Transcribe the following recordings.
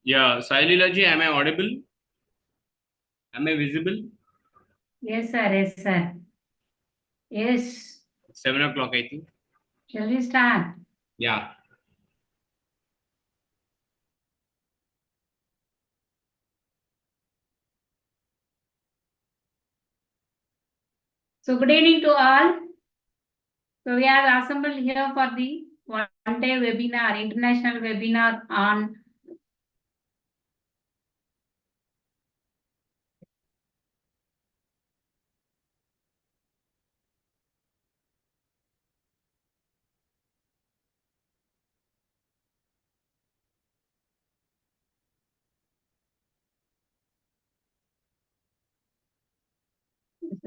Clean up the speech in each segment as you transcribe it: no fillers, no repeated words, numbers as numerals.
Yeah, Saileelaji, am I audible? Am I visible? Yes, sir. Yes, sir. Yes. 7 o'clock, I think. Shall we start? Yeah. So, good evening to all. So, we are assembled here for the one-day webinar, international webinar on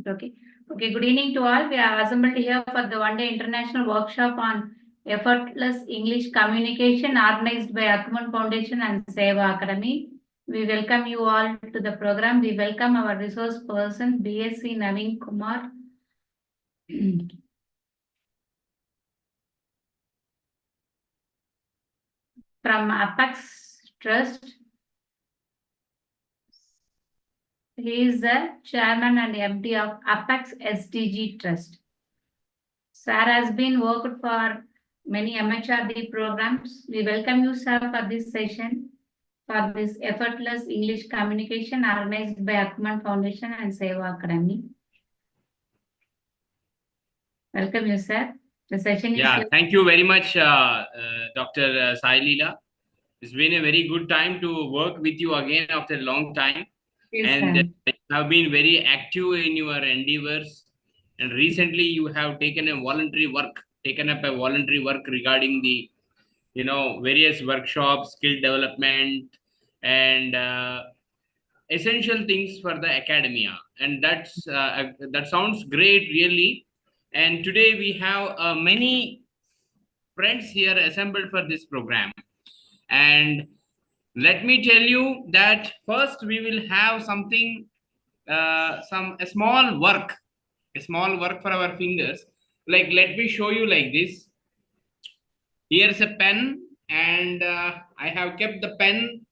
okay. Okay, good evening to all. We are assembled here for the one-day international workshop on effortless English communication organized by Atman Foundation and Seva Academy. We welcome you all to the program. We welcome our resource person, BSc Naveen Kumar. From Apex Trust. He is the chairman and MD of Apex SDG Trust. Sir has been worked for many MHRD programs. We welcome you, sir, for this session for this effortless English communication organized by Ackman Foundation and Seva Academy. Welcome you, sir. The session is Yeah, yours. thank you very much, Dr. Saileela. It's been a very good time to work with you again after a long time. Yes, And sir. you have been very active in your endeavors. And recently you have taken up a voluntary work regarding the, various workshops, skill development, and essential things for the academia. And that sounds great, really. And today we have many friends here assembled for this program. And let me tell you that first we will have something, some a small work for our fingers. Like, let me show you like this. Here's a pen, and I have kept the pen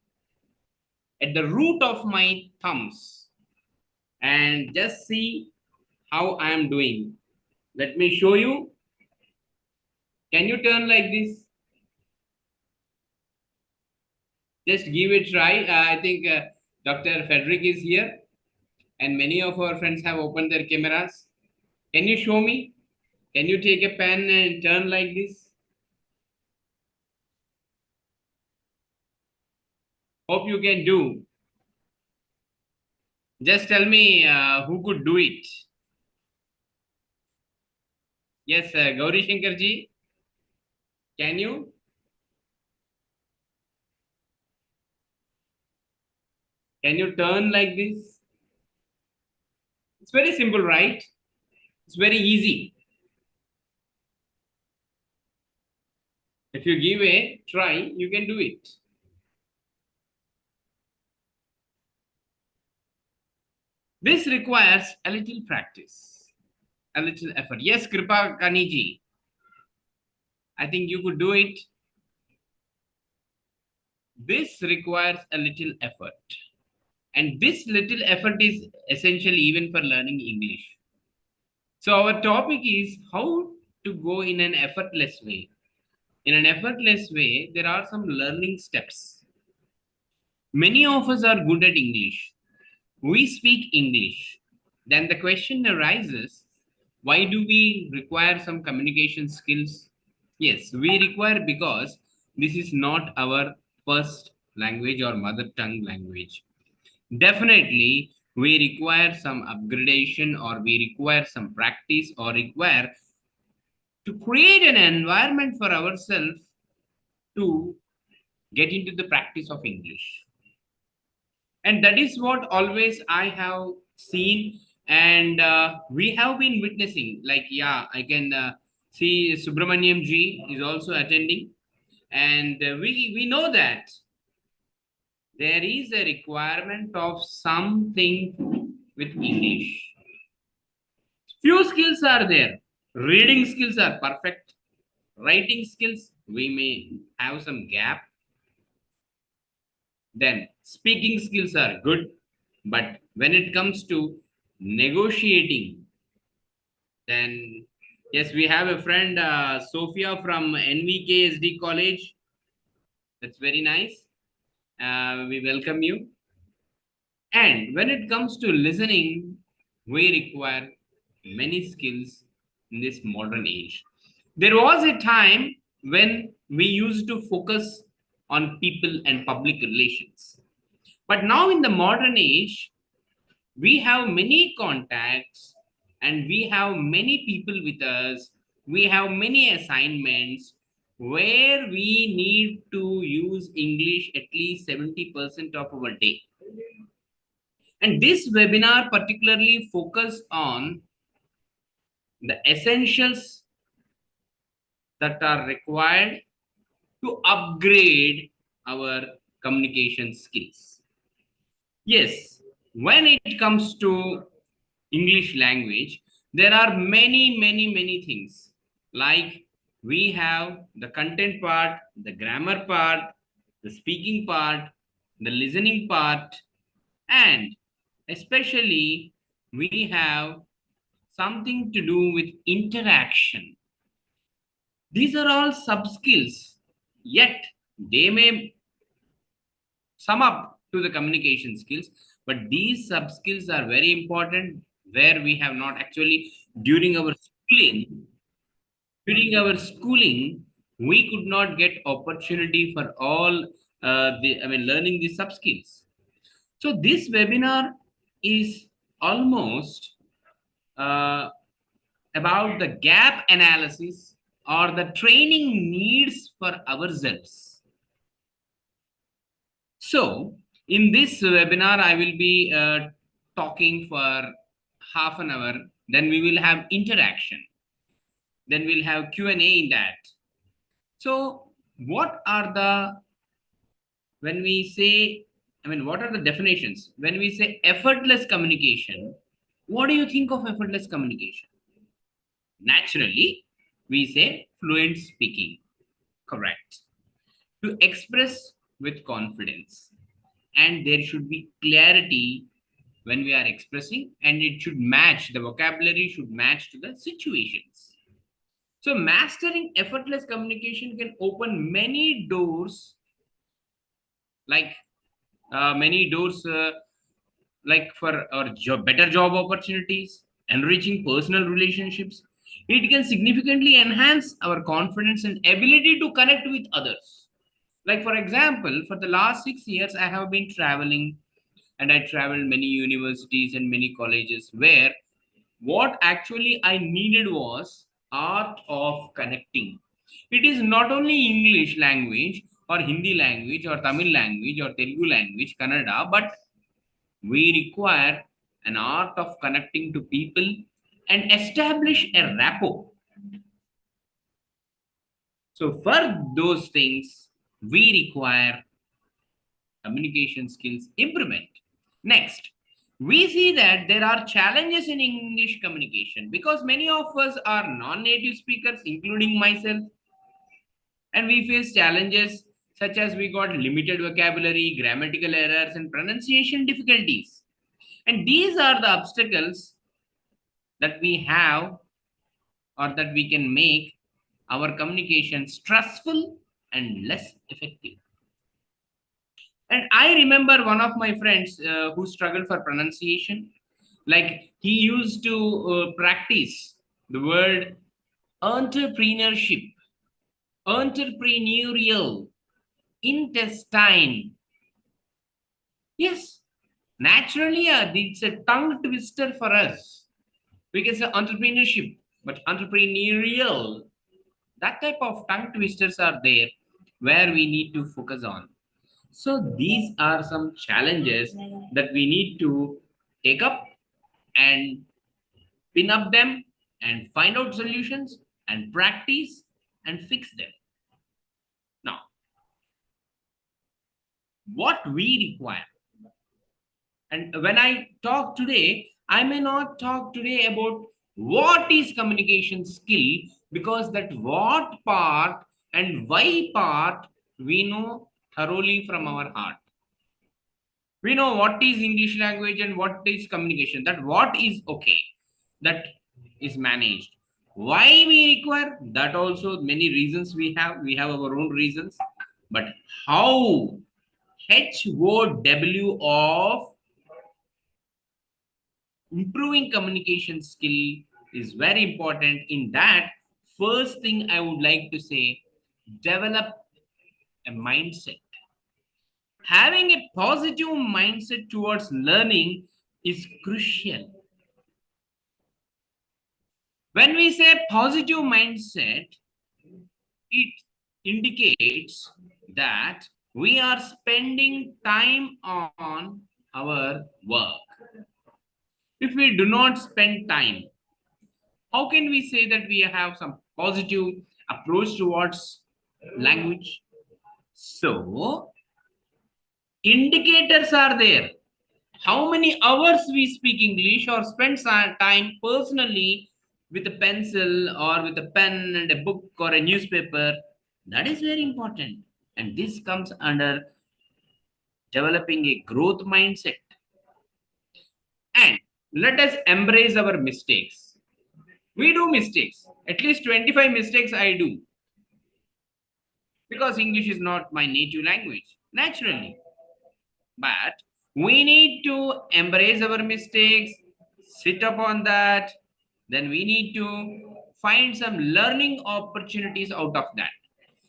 at the root of my thumbs, and just see how I am doing. Let me show you. Can you turn like this? Just give it a try. I think Dr. Frederick is here, and many of our friends have opened their cameras. Can you show me? Can you take a pen and turn like this? Hope you can do. Just tell me who could do it. Yes, Gauri Shankar ji, can you? Can you turn like this? It's very simple, right? It's very easy. If you give a try, you can do it. This requires a little practice, a little effort. Yes, Kripa Kaniji, I think you could do it. This requires a little effort. And this little effort is essential even for learning English. So, our topic is how to go in an effortless way. In an effortless way, there are some learning steps. Many of us are good at English. We speak English. Then the question arises, why do we require some communication skills? Yes, we require because this is not our first language or mother tongue language. Definitely, we require some upgradation, or we require some practice, or require to create an environment for ourselves to get into the practice of English. And that is what always I have seen, and we have been witnessing. Like, yeah, I can see Subramaniam ji is also attending, and we know that there is a requirement of something with English. Few skills are there. Reading skills are perfect. Writing skills, we may have some gap. Then speaking skills are good, but when it comes to negotiating, then yes, we have a friend, Sophia from NVKSD College. That's very nice. We welcome you. And when it comes to listening, we require many skills in this modern age. There was a time when we used to focus on people and public relations. But now, in the modern age, we have many contacts and we have many people with us. We have many assignments where we need to use English at least 70% of our day. And this webinar particularly focus on the essentials that are required to upgrade our communication skills. Yes, when it comes to English language, there are many things. Like we have the content part, the grammar part, the speaking part, the listening part, and especially we have something to do with interaction. These are all sub skills, yet they may sum up to the communication skills, but these sub skills are very important where we have not actually during our schooling. During our schooling, we could not get opportunity for all learning these sub skills. So this webinar is almost uh, about the gap analysis or the training needs for ourselves. So, in this webinar, I will be talking for half an hour. Then we will have interaction. Then we'll have Q&A in that. So, what are the, when we say, what are the definitions? When we say effortless communication, what do you think of effortless communication? Naturally, we say fluent speaking. Correct. To express with confidence. And there should be clarity when we are expressing, and it should match, the vocabulary should match to the situations. So, mastering effortless communication can open many doors, like many doors, like for our job, better job opportunities, enriching personal relationships. It can significantly enhance our confidence and ability to connect with others. Like, for example, for the last 6 years, I have been traveling and I traveled many universities and many colleges where what actually I needed was art of connecting. It is not only English language or Hindi language or Tamil language or Telugu language, Kannada, but we require an art of connecting to people and establish a rapport. So for those things, we require communication skills improvement. Next, we see that there are challenges in English communication because many of us are non-native speakers, including myself, and we face challenges such as we got limited vocabulary, grammatical errors, and pronunciation difficulties. And these are the obstacles that we have or that we can make our communication stressful and less effective. And I remember one of my friends who struggled for pronunciation. Like he used to practice the word entrepreneurship, entrepreneurial, intestine. Yes, naturally, it's a tongue twister for us. We can say entrepreneurship, but entrepreneurial, that type of tongue twisters are there where we need to focus on. So these are some challenges that we need to take up and pin up them and find out solutions and practice and fix them. Now, what we require, and when I talk today, I may not talk today about what is communication skill, because that what part and why part we know thoroughly from our heart. We know what is English language and what is communication. That what is okay, that is managed. Why we require that, also many reasons we have our own reasons. But how, HOW of improving communication skill is very important. In that, first thing I would like to say, develop a mindset. Having a positive mindset towards learning is crucial. When we say positive mindset, it indicates that we are spending time on our work. If we do not spend time, how can we say that we have some positive approach towards language? So, indicators are there. How many hours we speak English or spend some time personally with a pencil or with a pen and a book or a newspaper, that is very important. And this comes under developing a growth mindset. And let us embrace our mistakes. We do mistakes. At least 25 mistakes I do, because English is not my native language, naturally. But we need to embrace our mistakes, sit upon that. Then we need to find some learning opportunities out of that.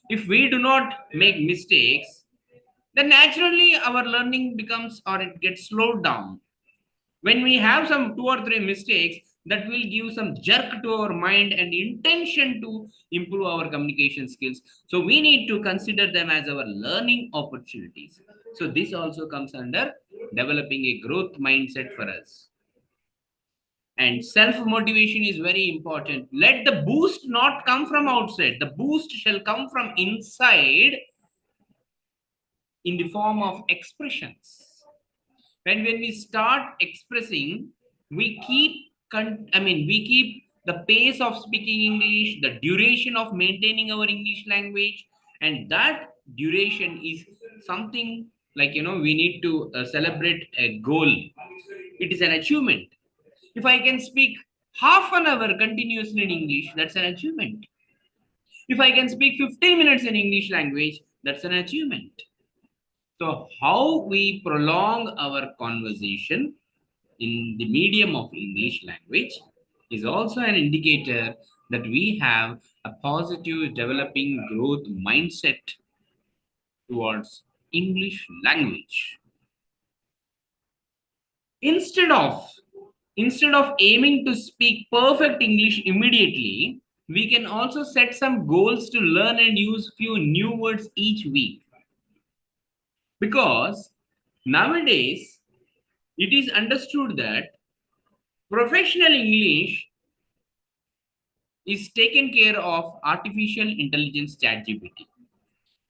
If we do not make mistakes, then naturally our learning becomes, or it gets slowed down. When we have some two or three mistakes, that will give some jerk to our mind and intention to improve our communication skills. So we need to consider them as our learning opportunities. So this also comes under developing a growth mindset for us. And self motivation is very important. Let the boost not come from outside, the boost shall come from inside, in the form of expressions. When we start expressing, we keep we keep the pace of speaking English, the duration of maintaining our English language. And that duration is something like, we need to celebrate a goal. It is an achievement. If I can speak half an hour continuously in English, that's an achievement. If I can speak 15 minutes in English language, that's an achievement. So, how we prolong our conversation in the medium of English language is also an indicator that we have a positive developing growth mindset towards English language. Instead of instead of aiming to speak perfect English immediately, we can also set some goals to learn and use few new words each week. Because nowadays it is understood that professional English is taken care of artificial intelligence ChatGPT.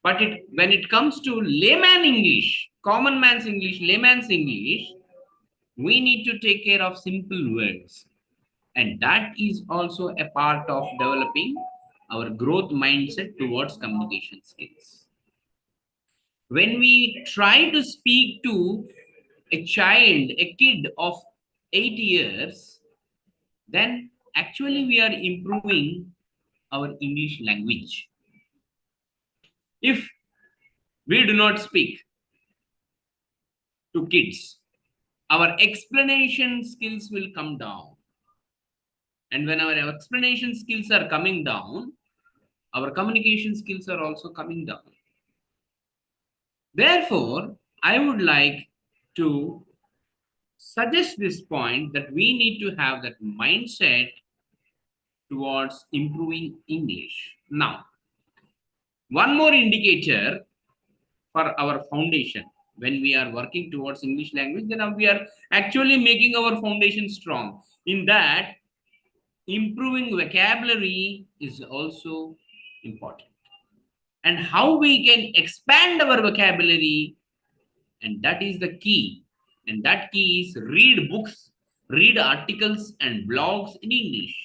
But when it comes to layman English, common man's English, layman's English, we need to take care of simple words. And that is also a part of developing our growth mindset towards communication skills. When we try to speak to a child, a kid of 8 years, then actually we are improving our English language. If we do not speak to kids, our explanation skills will come down. And when our explanation skills are coming down, our communication skills are also coming down. Therefore, I would like to suggest this point that we need to have that mindset towards improving English. Now, one more indicator for our foundation. When we are working towards English language, then we are actually making our foundation strong. In that, improving vocabulary is also important. And how we can expand our vocabulary, and that is the key. And that key is read books, read articles and blogs in English.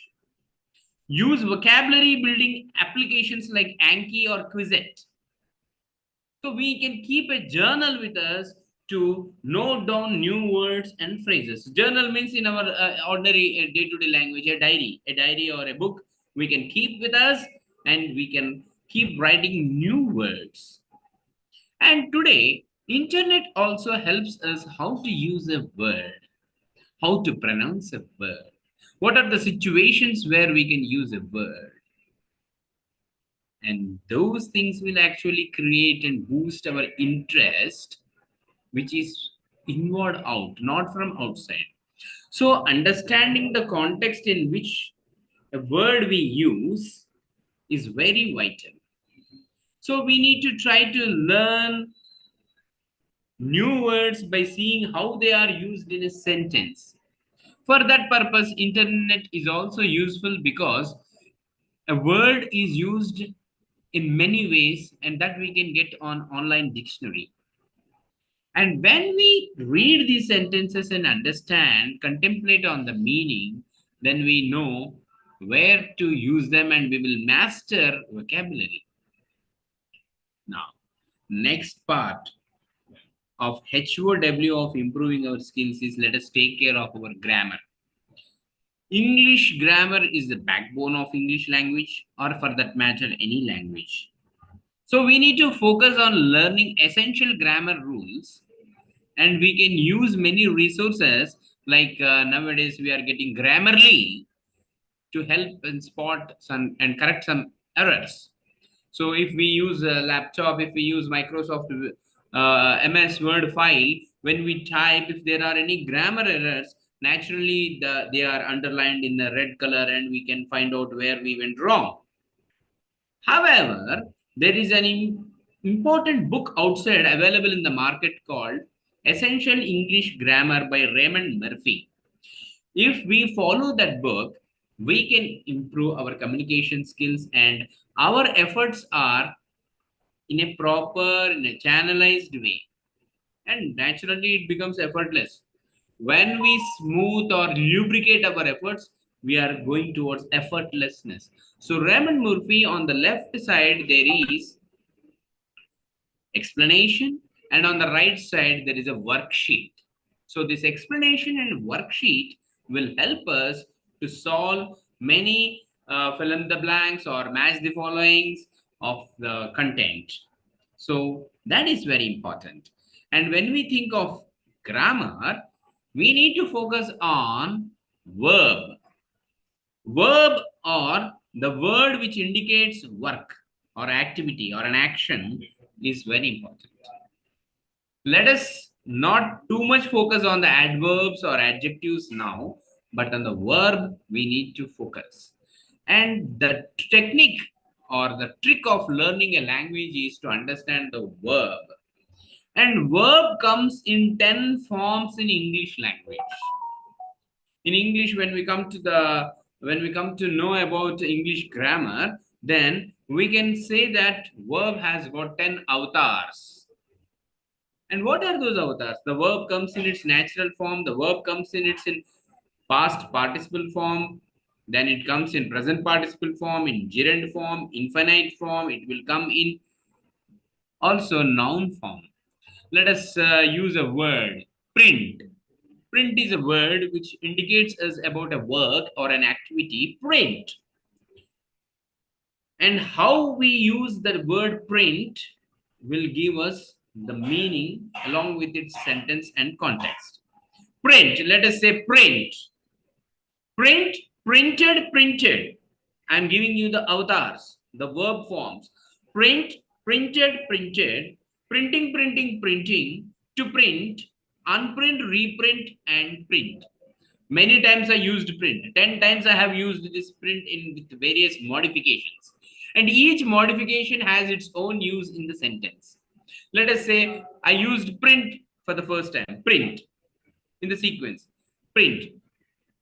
Use vocabulary building applications like Anki or Quizlet. So we can keep a journal with us to note down new words and phrases. Journal means in our ordinary day-to-day language, a diary or a book we can keep with us, and we can keep writing new words. And today, internet also helps us how to use a word, how to pronounce a word, what are the situations where we can use a word, and those things will actually create and boost our interest, which is inward out, not from outside. So understanding the context in which a word we use is very vital. So we need to try to learn new words by seeing how they are used in a sentence. For that purpose, internet is also useful because a word is used in many ways, and that we can get on online dictionary. And when we read these sentences and understand, contemplate on the meaning, then we know where to use them and we will master vocabulary. Now, next part of HOW of improving our skills is, let us take care of our grammar. English grammar is the backbone of English language, or for that matter, any language. So we need to focus on learning essential grammar rules, and we can use many resources like nowadays we are getting Grammarly to help and spot some and correct some errors. So if we use a laptop, if we use Microsoft MS Word file, when we type, if there are any grammar errors, naturally they are underlined in the red color and we can find out where we went wrong. However, there is an important book outside available in the market called Essential English Grammar by Raymond Murphy. If we follow that book, we can improve our communication skills, and our efforts are in a proper, in a channelized way. And naturally, it becomes effortless. When we smooth or lubricate our efforts, we are going towards effortlessness. So, Raymond Murphy, on the left side, there is explanation, and on the right side there is a worksheet. So this explanation and worksheet will help us to solve many fill in the blanks or match the followings of the content. So that is very important. And when we think of grammar, we need to focus on verb. Verb, or the word which indicates work or activity or an action, is very important. Let us not too much focus on the adverbs or adjectives now, but on the verb we need to focus. And the technique or the trick of learning a language is to understand the verb. And verb comes in 10 forms in English language. In English, when we come to know about English grammar, then we can say that verb has got 10 avatars. And what are those avatars? The verb comes in its natural form, the verb comes in its in past participle form, then it comes in present participle form, in gerund form, infinite form, it will come in also noun form. Let us use a word, print. Print is a word which indicates us about a work or an activity, print. And how we use the word print will give us the meaning along with its sentence and context. Print, let us say print. Print, printed, printed. I'm giving you the avatars, the verb forms. Print, printed, printed, printing, printing, printing, to print, unprint, reprint, and print. Many times I used print. 10 times I have used this print in with various modifications. And each modification has its own use in the sentence. Let us say I used print for the first time. Print in the sequence. Print.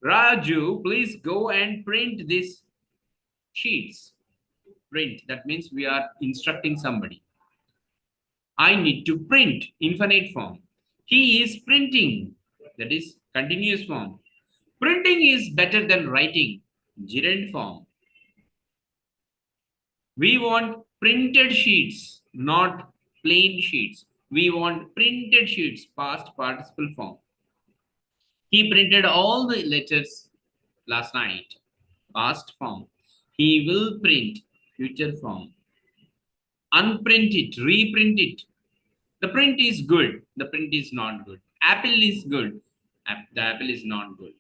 Raju, please go and print these sheets. Print. That means we are instructing somebody. I need to print, infinite form. He is printing, that is continuous form. Printing is better than writing, gerund form. We want printed sheets, not plain sheets. We want printed sheets, past participle form. He printed all the letters last night, past form. He will print, future form. Unprint it, reprint it. The print is good, the print is not good. Apple is good, the apple is not good.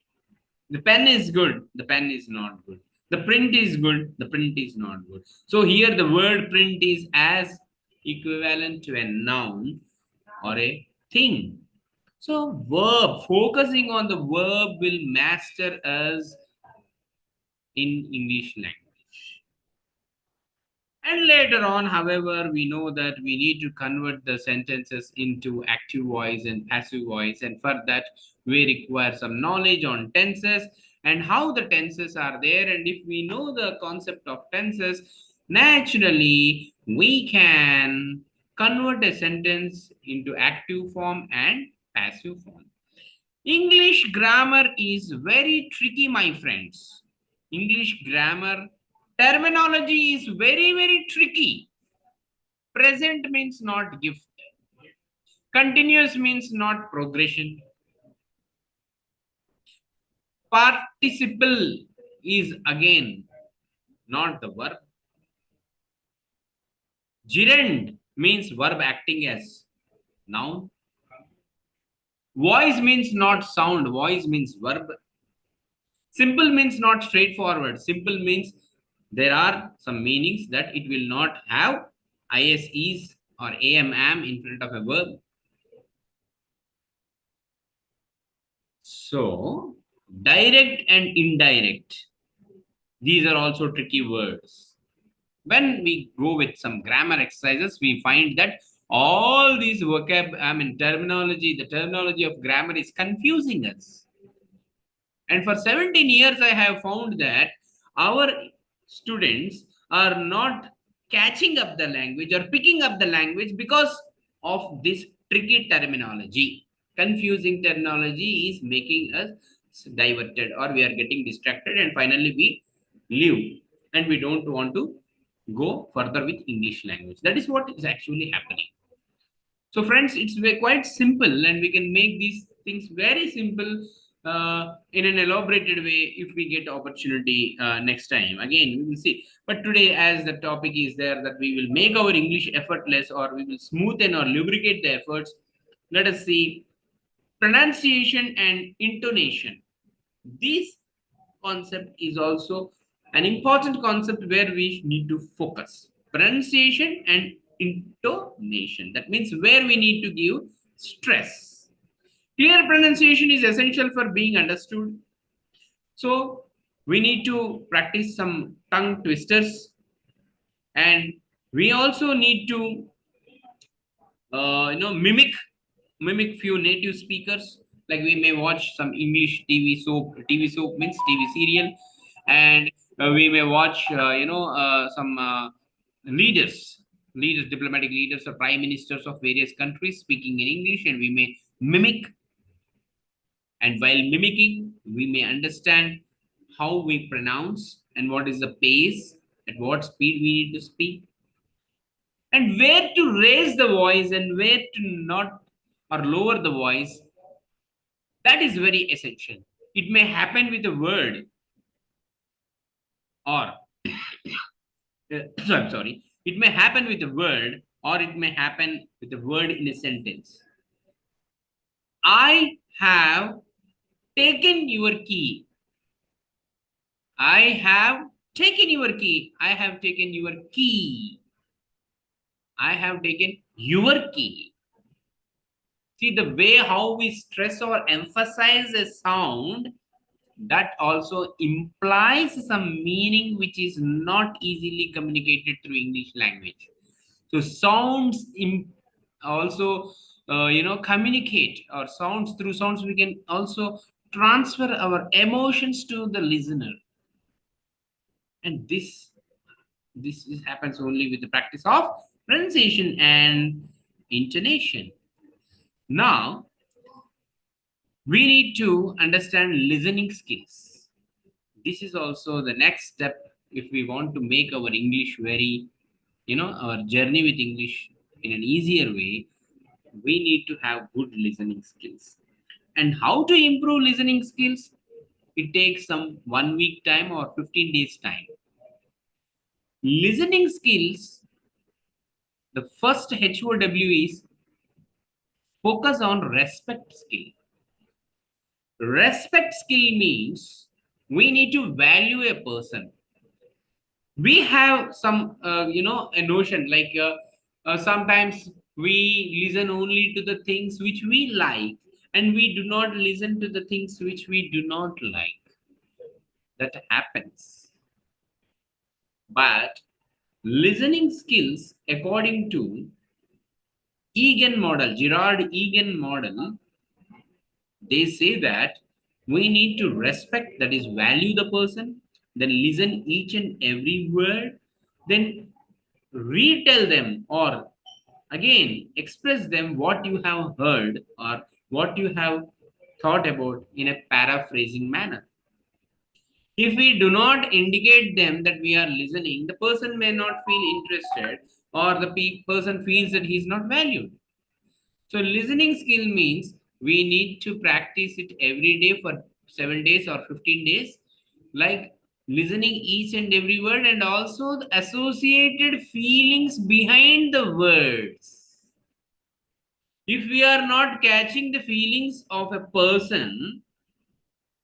The pen is good, the pen is not good. The print is good, the print is not good. So here the word print is as equivalent to a noun or a thing. So verb, focusing on the verb will master us in English language. And later on, however, we know that we need to convert the sentences into active voice and passive voice. And for that, we require some knowledge on tenses and how the tenses are there. And if we know the concept of tenses, naturally, we can convert a sentence into active form and passive form. English grammar is very tricky, my friends. English grammar terminology is very, very tricky. Present means not gift. Continuous means not progression. Participle is again not the verb. Gerund means verb acting as noun. Voice means not sound. Voice means verb. Simple means not straightforward. Simple means there are some meanings that it will not have ISEs or AMM in front of a verb. So, direct and indirect, these are also tricky words. When we go with some grammar exercises, we find that all these terminology, the terminology of grammar is confusing us. And for 17 years, I have found that our students are not catching up the language or picking up the language because of this tricky terminology. Confusing terminology is making us diverted, or we are getting distracted, and finally we leave and we don't want to go further with English language. That is what is actually happening. So, friends, it's quite simple, and we can make these things very simple in an elaborated way if we get opportunity next time. Again, we will see. But today, as the topic is there, that we will make our English effortless, or we will smoothen or lubricate the efforts. Let us see pronunciation and intonation. This concept is also an important concept where we need to focus. Pronunciation and intonation. That means where we need to give stress. Clear pronunciation is essential for being understood. So we need to practice some tongue twisters, and we also need to mimic few native speakers. Like we may watch some English TV soap means TV serial, and we may watch some diplomatic leaders or prime ministers of various countries speaking in English, and we may mimic. And while mimicking, we may understand how we pronounce and what is the pace, at what speed we need to speak, and where to raise the voice and where to not or lower the voice. That is very essential. It may happen with a word, or I'm sorry, it may happen with a word, or it may happen with a word in a sentence. I have taken your key. I have taken your key. I have taken your key. I have taken your key. See the way how we stress or emphasize a sound, that also implies some meaning which is not easily communicated through English language. So sounds also communicate, or sounds, through sounds we can also transfer our emotions to the listener. And this happens only with the practice of pronunciation and intonation. Now we need to understand listening skills. This is also the next step if we want to make our English very, our journey with English in an easier way. we need to have good listening skills. And how to improve listening skills? It takes some 1 week time or 15 days time. Listening skills, the first HOW is focus on respect skill. Respect skill means we need to value a person. We have some, a notion like sometimes we listen only to the things which we like, and we do not listen to the things which we do not like. That happens. But listening skills, according to Egan model, Gerard Egan model, they say that we need to respect, that is value the person, then listen each and every word, then retell them or again express them what you have heard or what you have thought about in a paraphrasing manner. If we do not indicate them that we are listening, the person may not feel interested, or the person feels that he is not valued. So, listening skill means we need to practice it every day for 7 days or 15 days, like listening each and every word and also the associated feelings behind the words. If we are not catching the feelings of a person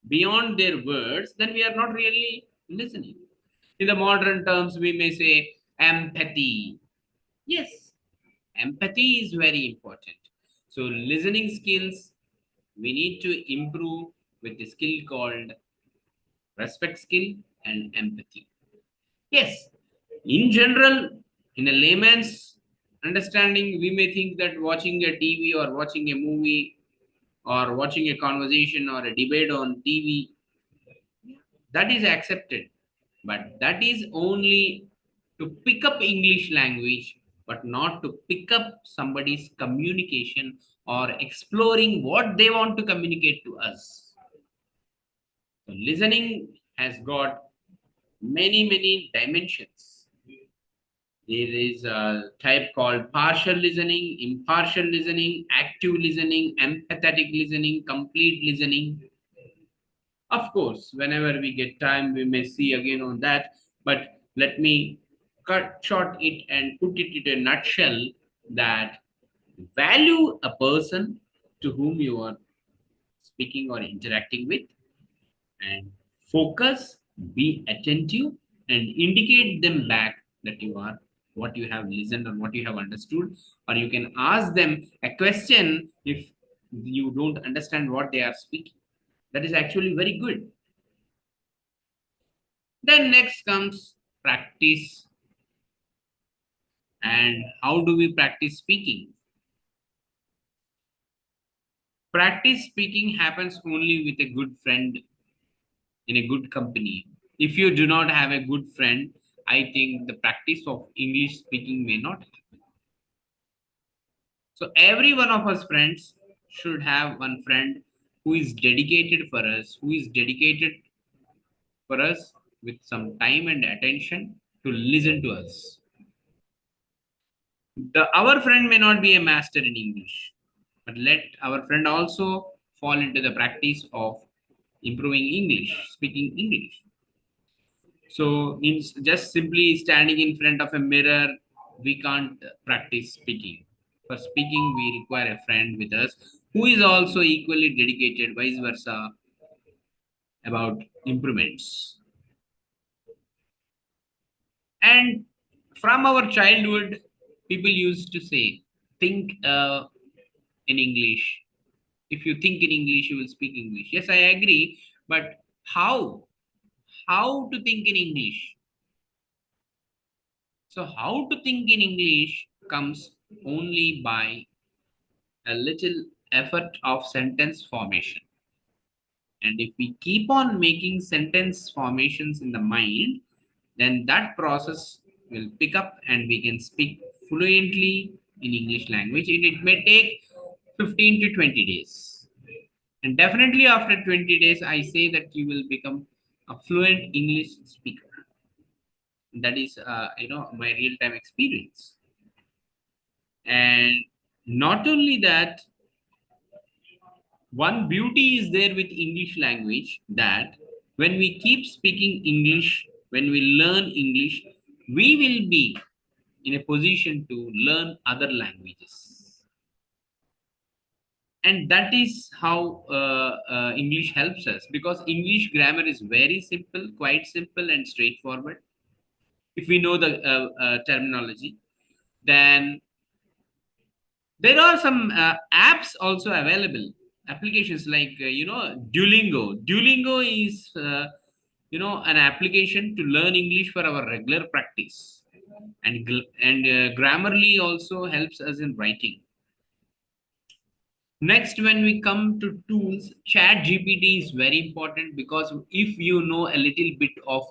beyond their words, then we are not really listening. In the modern terms, we may say empathy. Yes, empathy is very important. So, listening skills we need to improve with the skill called respect skill and empathy. Yes, in general, in a layman's understanding, we may think that watching a TV or watching a movie or watching a conversation or a debate on TV, that is accepted, but that is only to pick up English language, but not to pick up somebody's communication or exploring what they want to communicate to us. So listening has got many dimensions. There is a type called partial listening, impartial listening, active listening, empathetic listening, complete listening. Of course, whenever we get time, we may see again on that. But let me cut short it and put it in a nutshell that value a person to whom you are speaking or interacting with, and focus, be attentive, and indicate them back that you are what you have listened or what you have understood. Or you can ask them a question if you don't understand what they are speaking. That is actually very good. Then next comes practice. And how do we practice speaking? Practice speaking happens only with a good friend in a good company. If you do not have a good friend, I think the practice of English speaking may not happen. So every one of us friends should have one friend who is dedicated for us, who is dedicated for us with some time and attention to listen to us. Our friend may not be a master in English, but let our friend also fall into the practice of improving English, speaking English. So, means just simply standing in front of a mirror, we can't practice speaking. For speaking, we require a friend with us who is also equally dedicated, vice versa, about improvements. And from our childhood, people used to say, think in English. If you think in English, you will speak English. Yes, I agree. But how? How to think in English? So, how to think in English comes only by a little effort of sentence formation. And if we keep on making sentence formations in the mind, then that process will pick up and we can speak fluently in English language. It may take 15 to 20 days. And definitely after 20 days, I say that you will become a fluent English speaker. That is, my real time experience. And Not only that, one beauty is there with English language, that when we keep speaking English, when we learn English, we will be in a position to learn other languages. And that is how English helps us, because English grammar is very simple, quite simple and straightforward. If we know the terminology, then there are some apps also available, applications like Duolingo is an application to learn English for our regular practice. And Grammarly also helps us in writing. Next, when we come to tools, Chat GPT is very important, because if you know a little bit of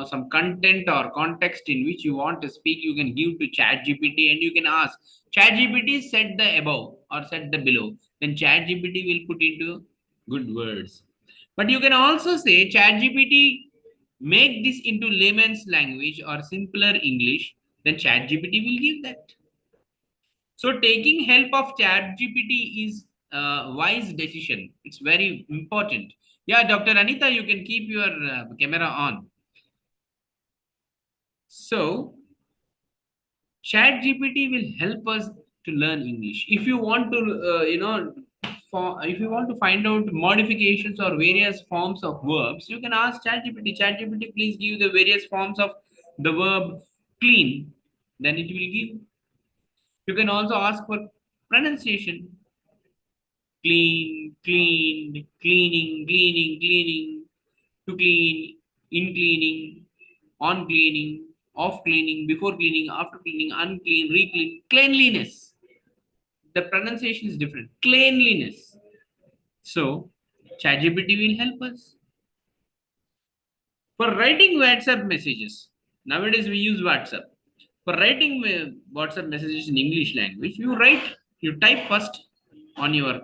some content or context in which you want to speak, you can give to Chat GPT and you can ask Chat GPT set the above or set the below. Then Chat GPT will put into good words. But you can also say Chat GPT make this into layman's language or simpler English. Then Chat GPT will give that. So taking help of Chat GPT is a wise decision. It's very important. Yeah, Dr. Anita, you can keep your camera on. So Chat GPT will help us to learn English. If you want to, if you want to find out modifications or various forms of verbs, you can ask Chat GPT. Chat GPT, please give the various forms of the verb clean. Then it will give. You can also ask for pronunciation. Clean, cleaned, cleaning, cleaning, cleaning, to clean, in cleaning, on cleaning, off cleaning, before cleaning, after cleaning, unclean, reclean, cleanliness. The pronunciation is different. Cleanliness. So, ChatGPT will help us. For writing WhatsApp messages, nowadays we use WhatsApp. For writing WhatsApp messages in English language, you type first on your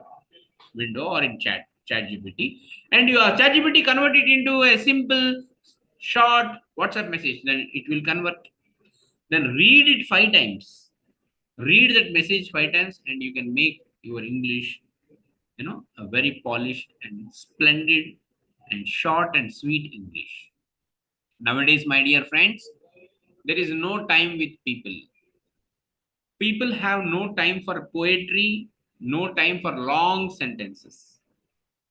window or in chat GPT, and your chat GPT convert it into a simple short WhatsApp message. Then it will convert. Then read it 5 times. Read that message 5 times, and you can make your English, a very polished and splendid and short and sweet English. Nowadays, my dear friends, there is no time with people. People have no time for poetry, no time for long sentences.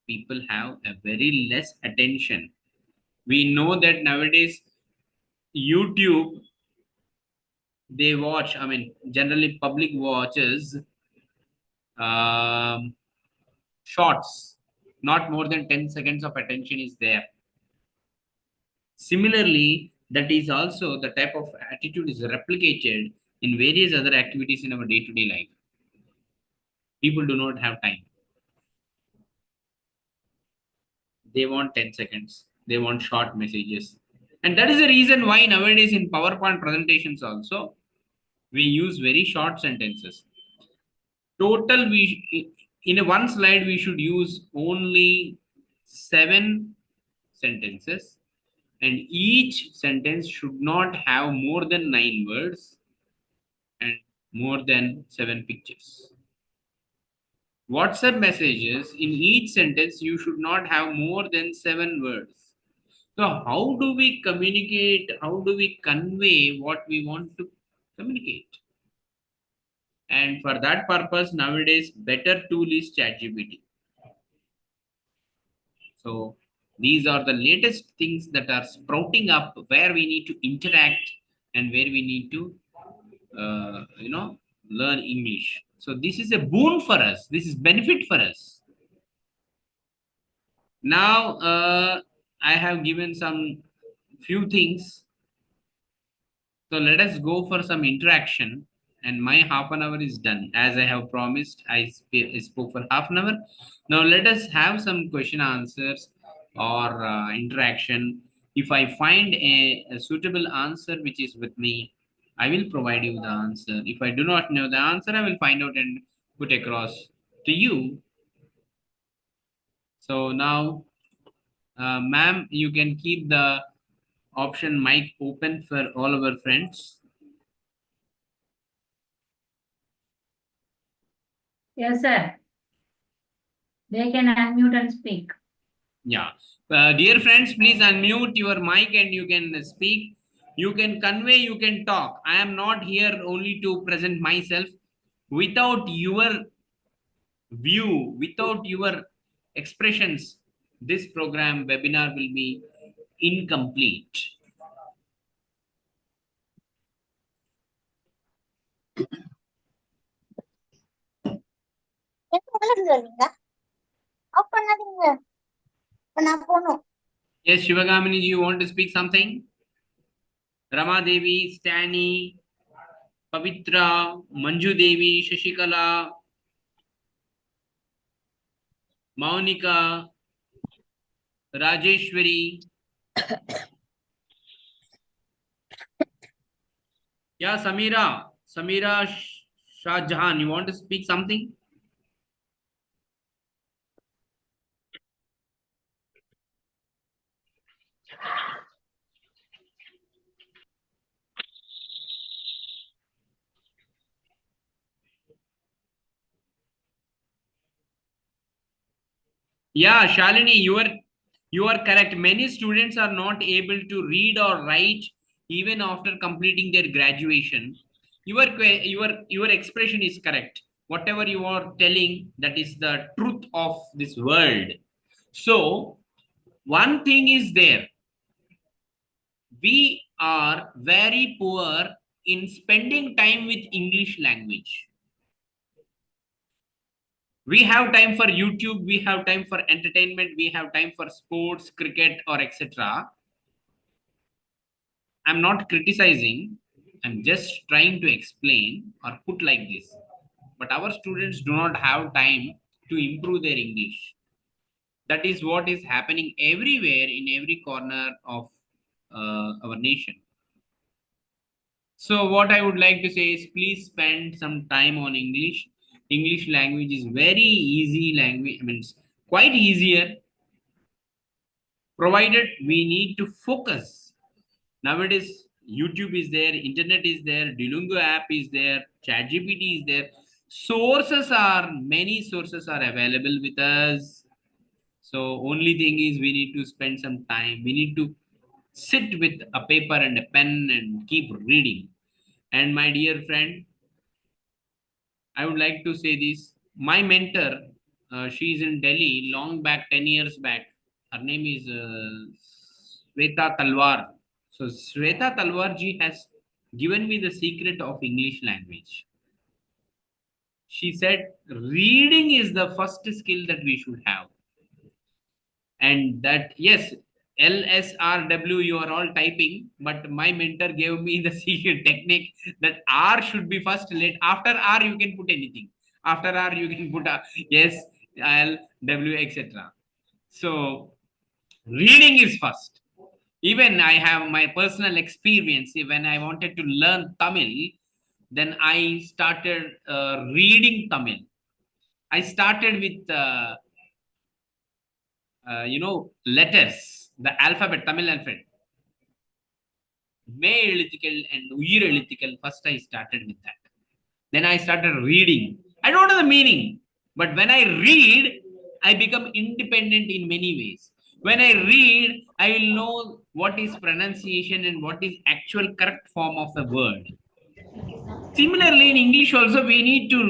People have a very less attention. We know that nowadays YouTube, they watch, I mean, generally public watches um, shorts. Not more than 10 seconds of attention is there. Similarly, that is also the type of attitude is replicated in various other activities in our day-to-day life. People do not have time. They want 10 seconds. They want short messages. And that is the reason why nowadays in PowerPoint presentations also, we use very short sentences. Total, in a one slide, we should use only 7 sentences. And each sentence should not have more than 9 words and more than 7 pictures. WhatsApp messages, in each sentence, you should not have more than 7 words. So how do we communicate? How do we convey what we want to communicate? And for that purpose, nowadays, better tool is ChatGPT. So these are the latest things that are sprouting up where we need to interact and where we need to, learn English. So this is a boon for us. This is benefit for us. Now, I have given some few things. So let us go for some interaction. And my half an hour is done. As I have promised, I spoke for half an hour. Now let us have some question answers or interaction. If I find a suitable answer which is with me, I will provide you the answer. If I do not know the answer, I will find out and put across to you. So now, ma'am, you can keep the option mic open for all our friends. Yes, sir. They can unmute and speak. Yeah. Dear friends, please unmute your mic and you can speak. You can convey, you can talk. I am not here only to present myself. Without your view, without your expressions, this program webinar will be incomplete. Yes, Shivagamini, you want to speak something? Rama Devi, Stani, Pavitra, Manju Devi, Shashikala, Maunika, Rajeshwari. Yeah, Samira Shah Jahan, you want to speak something? Yeah, Shalini, you are correct. Many students are not able to read or write even after completing their graduation. Your expression is correct. Whatever you are telling, that is the truth of this world. So one thing is there. We are very poor in spending time with English language. We have time for YouTube, we have time for entertainment, we have time for sports, cricket, or etc. I'm not criticizing, I'm just trying to explain or put like this. But our students do not have time to improve their English. That is what is happening everywhere in every corner of our nation. So, what I would like to say is please spend some time on English. English language is very easy language. I mean, it's quite easier provided we need to focus. Nowadays, YouTube is there, internet is there, Duolingo app is there, ChatGPT is there. Many sources are available with us. So only thing is we need to spend some time. We need to sit with a paper and a pen and keep reading. And my dear friend, I would like to say this. My mentor, she is in Delhi long back, 10 years back. Her name is Sweta Talwar. So Sweta Talwar ji has given me the secret of English language. She said reading is the first skill that we should have. And that, yes, LSRW, you are all typing, but my mentor gave me the secret technique that R should be first. Let after R you can put anything. After R you can put a yes, L, W, etc. So reading is first. Even I have my personal experience. When I wanted to learn Tamil, then I started reading Tamil. I started with letters, the alphabet, Tamil alphabet. May எழுத்துக்கள் and உயிர் எழுத்துக்கள். First I started with that. Then I started reading. I don't know the meaning, but when I read, I become independent in many ways. When I read, I will know what is pronunciation and what is actual correct form of a word. Similarly, in English also, we need to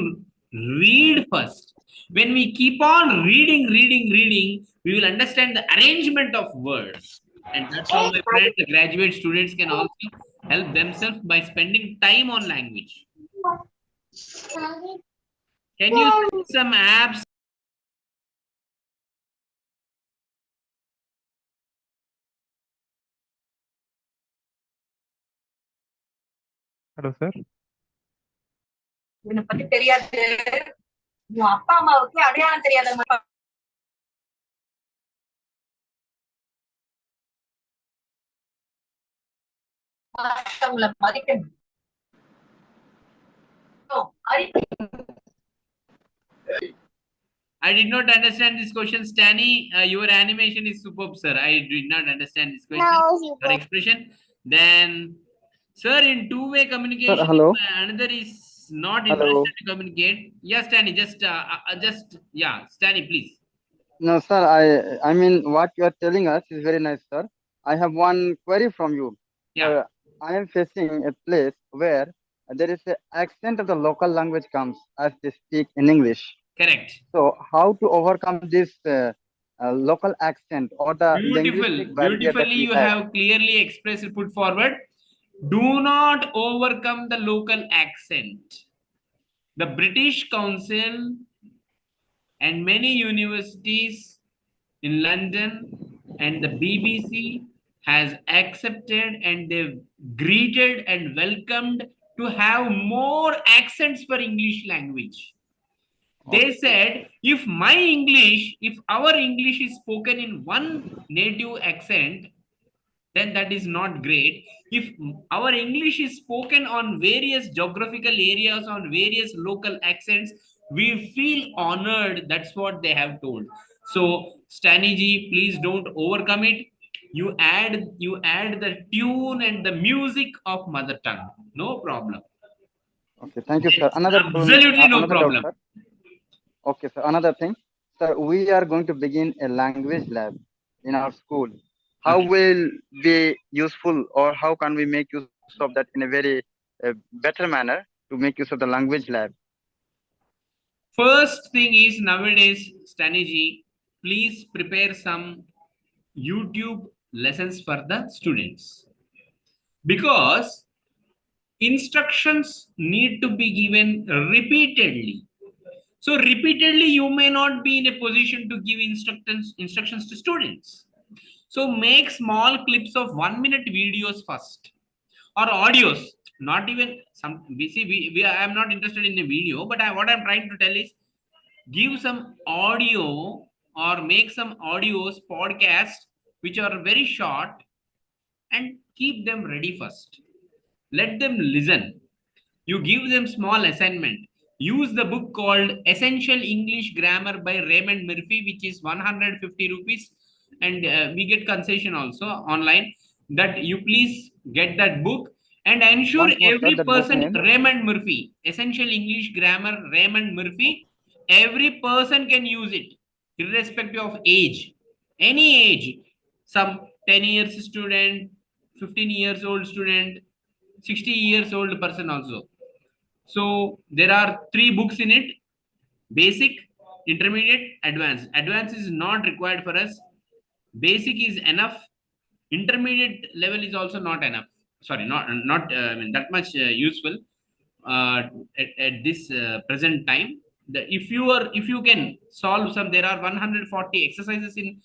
read first. When we keep on reading, we will understand the arrangement of words. And that's how, my friend, the graduate students can also help themselves by spending time on language. Can you see some apps? Hello, sir. இவனை பத்தி தெரியாது. உன் அப்பா அம்மாவுக்கு அடையாளம் தெரியாத மற்றவங்களை மதிக்கணும். I did not understand this question, Stanny. Your animation is superb, sir. I did not understand this question or expression. Then, sir, in two-way communication, hello. another is not Hello. interested to communicate. Yeah, Stanley, yeah, Stanley, please. No, sir, I mean what you are telling us is very nice, sir. I have one query from you. Yeah, Sir, I am facing a place where there is an accent of the local language comes as they speak in English. correct. So how to overcome this local accent or the Beautiful. linguistic barrier that Beautifully, we you have? have clearly expressed, put forward. Do not overcome the local accent. The British Council and many universities in London and the BBC has accepted and they've greeted and welcomed to have more accents for English language. They Okay. said if our English is spoken in one native accent, then that is not great. If our English is spoken on various geographical areas, on various local accents, we feel honored. That's what they have told. So, Staniji, please don't overcome it. You add the tune and the music of mother tongue. No problem. Okay. Thank you, sir. Another Absolutely no another doubt, problem. sir. Okay, sir. Another thing, sir, we are going to begin a language lab in our school. How Okay. will be useful, or how can we make use of that in a very better manner to make use of the language lab? First thing is nowadays, Staniji, please prepare some YouTube lessons for the students because instructions need to be given repeatedly. So repeatedly, you may not be in a position to give instructions to students. So make small clips of 1 minute videos first or audios. Not even some. We see. I am not interested in a video, but what I'm trying to tell is give some audio or make some audios podcasts which are very short and keep them ready first. Let them listen. You give them small assignment. Use the book called Essential English Grammar by Raymond Murphy, which is 150 rupees, and we get concession also online. That you please get that book and ensure Once more, sir, every that book person name. Raymond Murphy, Essential English Grammar Raymond Murphy. Every person can use it, irrespective of age, any age. Some 10 years student, 15 years old student, 60 years old person also. So there are 3 books in it: basic, intermediate, advanced. Advanced is not required for us. Basic is enough. Intermediate level is also not enough. Sorry, not I mean that much useful uh, at this present time. If you can solve some, there are 140 exercises in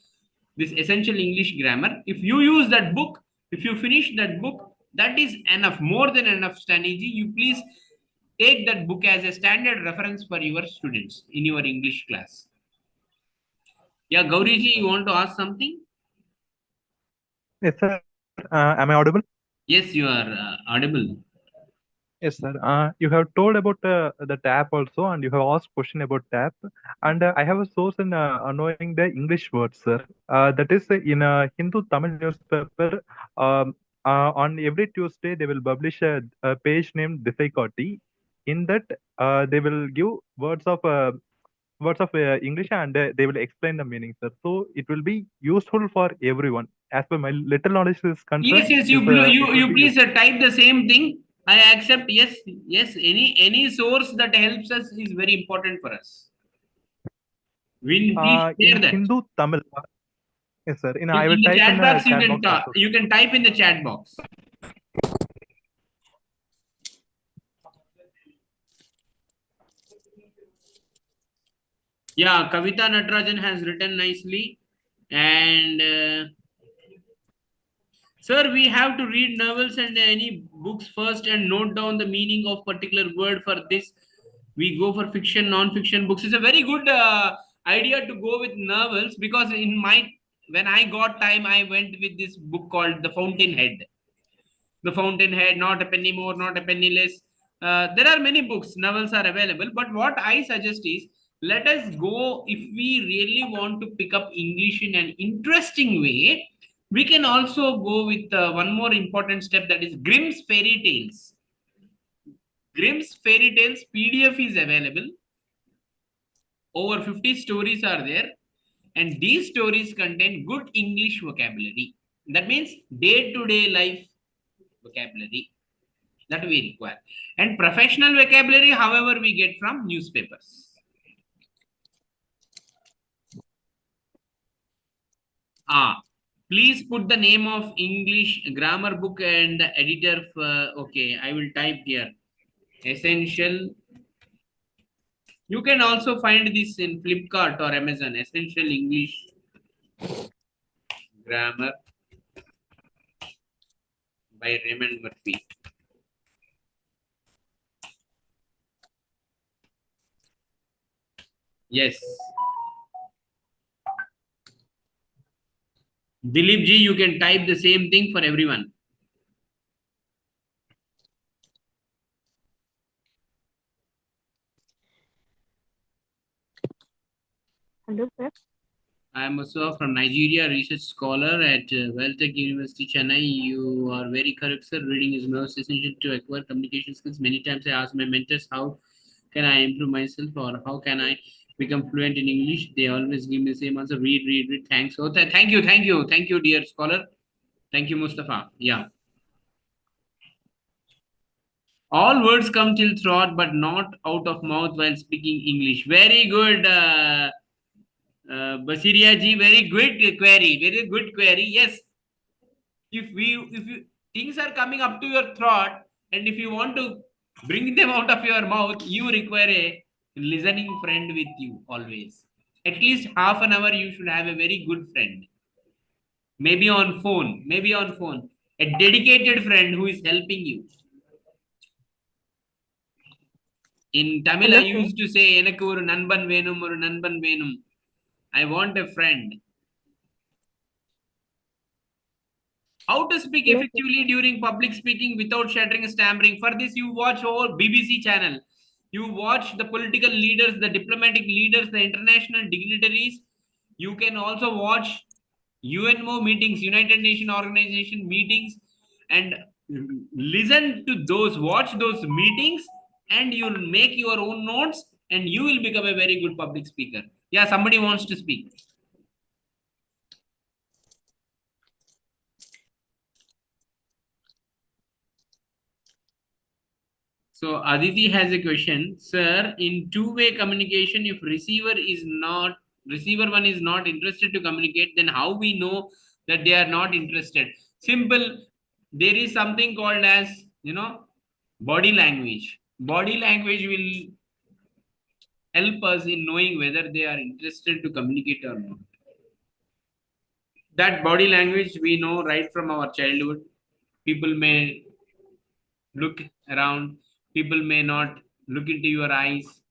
this essential English grammar. If you use that book, if you finish that book, that is enough, more than enough. Staniji, you please take that book as a standard reference for your students in your English class. Yeah, Okay, Gauriji, sir. you want to ask something? Yes, sir. Am I audible? Yes, you are audible. Yes, sir. You have told about the tap also, and you have asked question about tap. And I have a source in knowing the English words, sir. That is in a Hindu Tamil newspaper. On every Tuesday, they will publish a page named Disai Koti. In that, they will give words of English, and they will explain the meaning, sir. So it will be useful for everyone. As per my little knowledge is Yes, concerned, yes, is it will you be please useful. type the same thing. I accept. Yes, yes. Any source that helps us is very important for us. We please In share that. Hindu Tamil, yes, sir. I will In the type in chat the box, chat box also. you can type in the chat box. Yeah, Kavita Natarajan has written nicely, and sir, we have to read novels and any books first and note down the meaning of particular word. For this, we go for fiction, non-fiction books. It's a very good idea to go with novels because when I got time, I went with this book called The Fountainhead. The Fountainhead, Not a Penny More, Not a Penny Less. There are many books, novels are available. But what I suggest is, let us go, if we really want to pick up English in an interesting way, we can also go with one more important step, that is Grimm's fairy tales. Grimm's fairy tales PDF is available. Over 50 stories are there, and these stories contain good English vocabulary. That means day-to-day life vocabulary that we require. And professional vocabulary, however, we get from newspapers. Please put the name of English grammar book and the editor. Okay, I will type here. Essential. You can also find this in Flipkart or Amazon. Essential English Grammar by Raymond Murphy. Yes. Dilip ji, you can type the same thing for everyone. Hello, sir. I am also from Nigeria, research scholar at Tech University, Chennai. You are very correct, sir. Reading is most essential to acquire communication skills. Many times I ask my mentors, how can I improve myself or how can I become fluent in English? They always give me the same answer. Read, read, read. Thanks. Oh, thank you, thank you. Thank you, dear scholar. Thank you, Mustafa. Yeah. All words come till throat, but not out of mouth while speaking English. Very good, Basiria ji. Very good query. Very good query. Yes. If you things are coming up to your throat, and if you want to bring them out of your mouth, you require a listening friend with you always. At least half an hour, you should have a very good friend. Maybe on phone. Maybe on phone. A dedicated friend who is helping you. In Tamil, Hello, I used to say, "Enakku oru nanban venum, oru nanban venum." I want a friend. How to speak Hello, effectively during public speaking without shattering and stammering? For this, you watch all BBC channel. You watch the political leaders, the diplomatic leaders, the international dignitaries. You can also watch UNO meetings, United Nations Organization meetings, and listen to those, watch those meetings, and you'll make your own notes, and you will become a very good public speaker. Yeah, somebody wants to speak. So Aditi has a question, sir. In two-way communication, if receiver one is not interested to communicate, then how we know that they are not interested? Simple. There is something called as body language. Body language will help us in knowing whether they are interested to communicate or not. That body language we know right from our childhood. People may look around, people may not look into your eyes,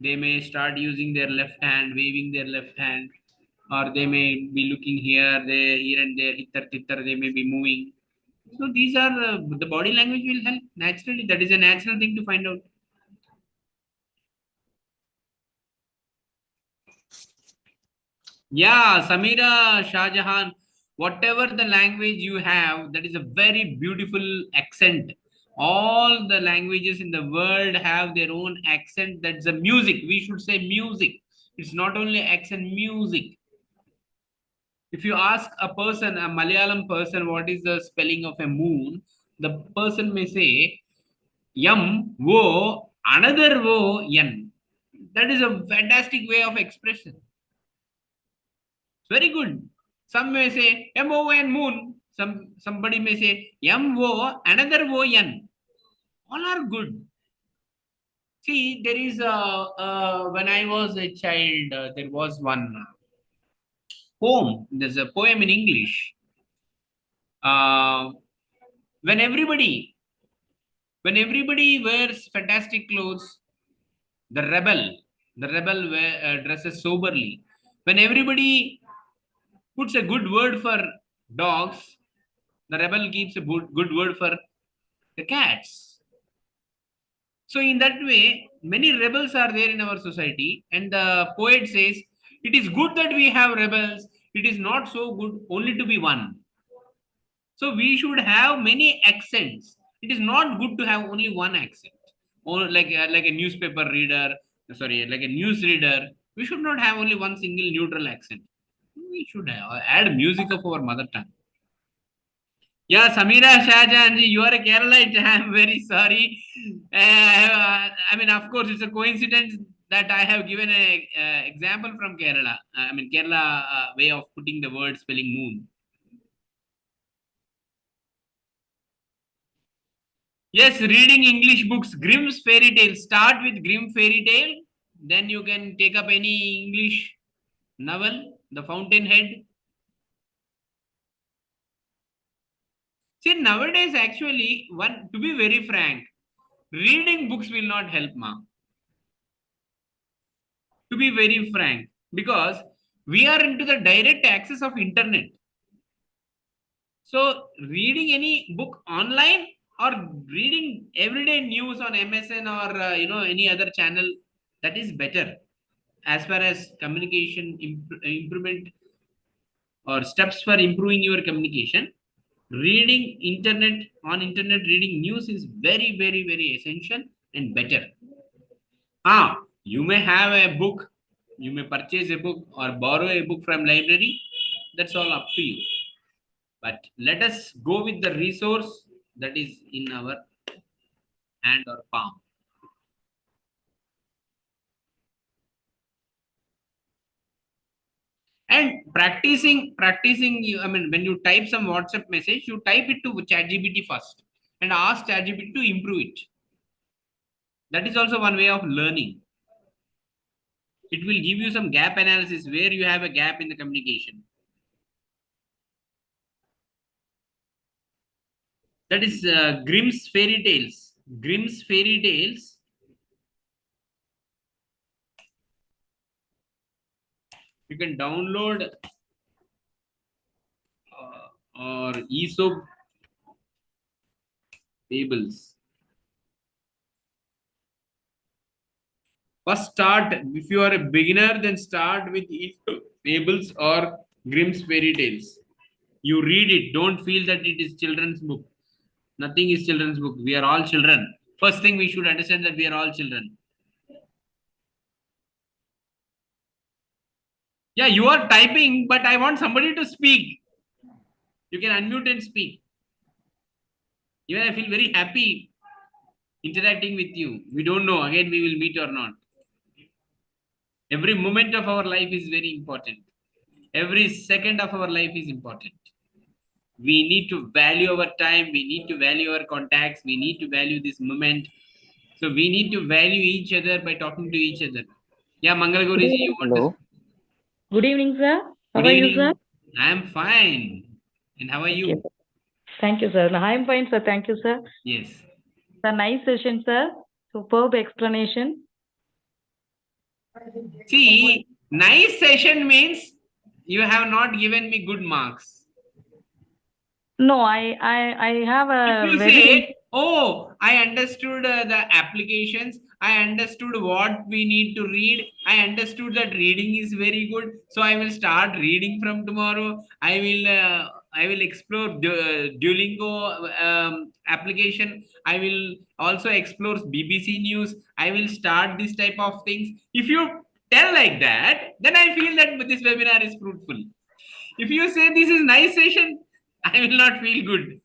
they may start using their left hand, waving their left hand, or they may be looking here and there, hittar tittar, they may be moving. So these are the body language will help naturally. That is a natural thing to find out. Yeah, Samira Shahjahan, whatever the language you have, that is a very beautiful accent. All the languages in the world have their own accent. That's the music. We should say music. It's not only accent, music. If you ask a person, a Malayalam person, what is the spelling of a moon, the person may say, Yam, wo, another wo, yan. That is a fantastic way of expression. Very good. Some may say MON moon. Somebody may say MO another ON. All are good. See, there is when I was a child, there was one poem. There's a poem in English. Uh, when everybody wears fantastic clothes, the rebel dresses soberly. When everybody puts a good word for dogs, the rebel keeps a good word for the cats. So in that way, many rebels are there in our society, and the poet says, it is good that we have rebels. It is not so good only to be one. So we should have many accents. It is not good to have only one accent. or like a newspaper reader, sorry, like a news reader. We should not have only one single neutral accent. We should add music of our mother tongue. Yeah, Samira Shahjahanji, you are a Keralite. I am very sorry. I mean, of course, it's a coincidence that I have given a example from Kerala. I mean, Kerala way of putting the word spelling moon. Yes, reading English books, Grimm's fairy tale. Start with Grimm fairy tale. Then you can take up any English novel, The Fountainhead. See, nowadays, actually, one to be very frank, reading books will not help, ma. To be very frank, because we are into the direct access of internet. So, reading any book online or reading everyday news on MSN or any other channel, that is better as far as communication improvement or steps for improving your communication. Reading internet reading news is very very very essential and better. You may have a book, you may purchase a book or borrow a book from library. That's all up to you. But let us go with the resource that is in our hand or palm. And practicing, I mean, when you type some WhatsApp message, you type it to ChatGPT first and ask ChatGPT to improve it. That is also one way of learning. It will give you some gap analysis where you have a gap in the communication. That is Grimm's fairy tales. Grimm's fairy tales. You can download or Aesop fables. First start, if you are a beginner, then start with Aesop fables or Grimm's fairy tales. You read it. Don't feel that it is children's book. Nothing is children's book. We are all children. First thing we should understand that we are all children. Yeah, you are typing, but I want somebody to speak. You can unmute and speak. Even I feel very happy interacting with you. We don't know again we will meet or not. Every moment of our life is very important. Every second of our life is important. We need to value our time. We need to value our contacts. We need to value this moment. So we need to value each other by talking to each other. Yeah, Mangal Gauriji, you want Hello. to... Good evening, sir. How Good are you, evening. sir? I am fine. And how are Okay, you? sir. Thank you, sir. I am fine, sir. Thank you, sir. Yes. Sir, nice session, sir. Superb explanation. See, nice session means you have not given me good marks. No, I have If a you very say, oh, I understood the applications, I understood what we need to read, I understood that reading is very good, so I will start reading from tomorrow. I will explore Duolingo application. I will also explore BBC News. I will start this type of things. If you tell like that, then I feel that this webinar is fruitful. If you say this is nice session, I will not feel good.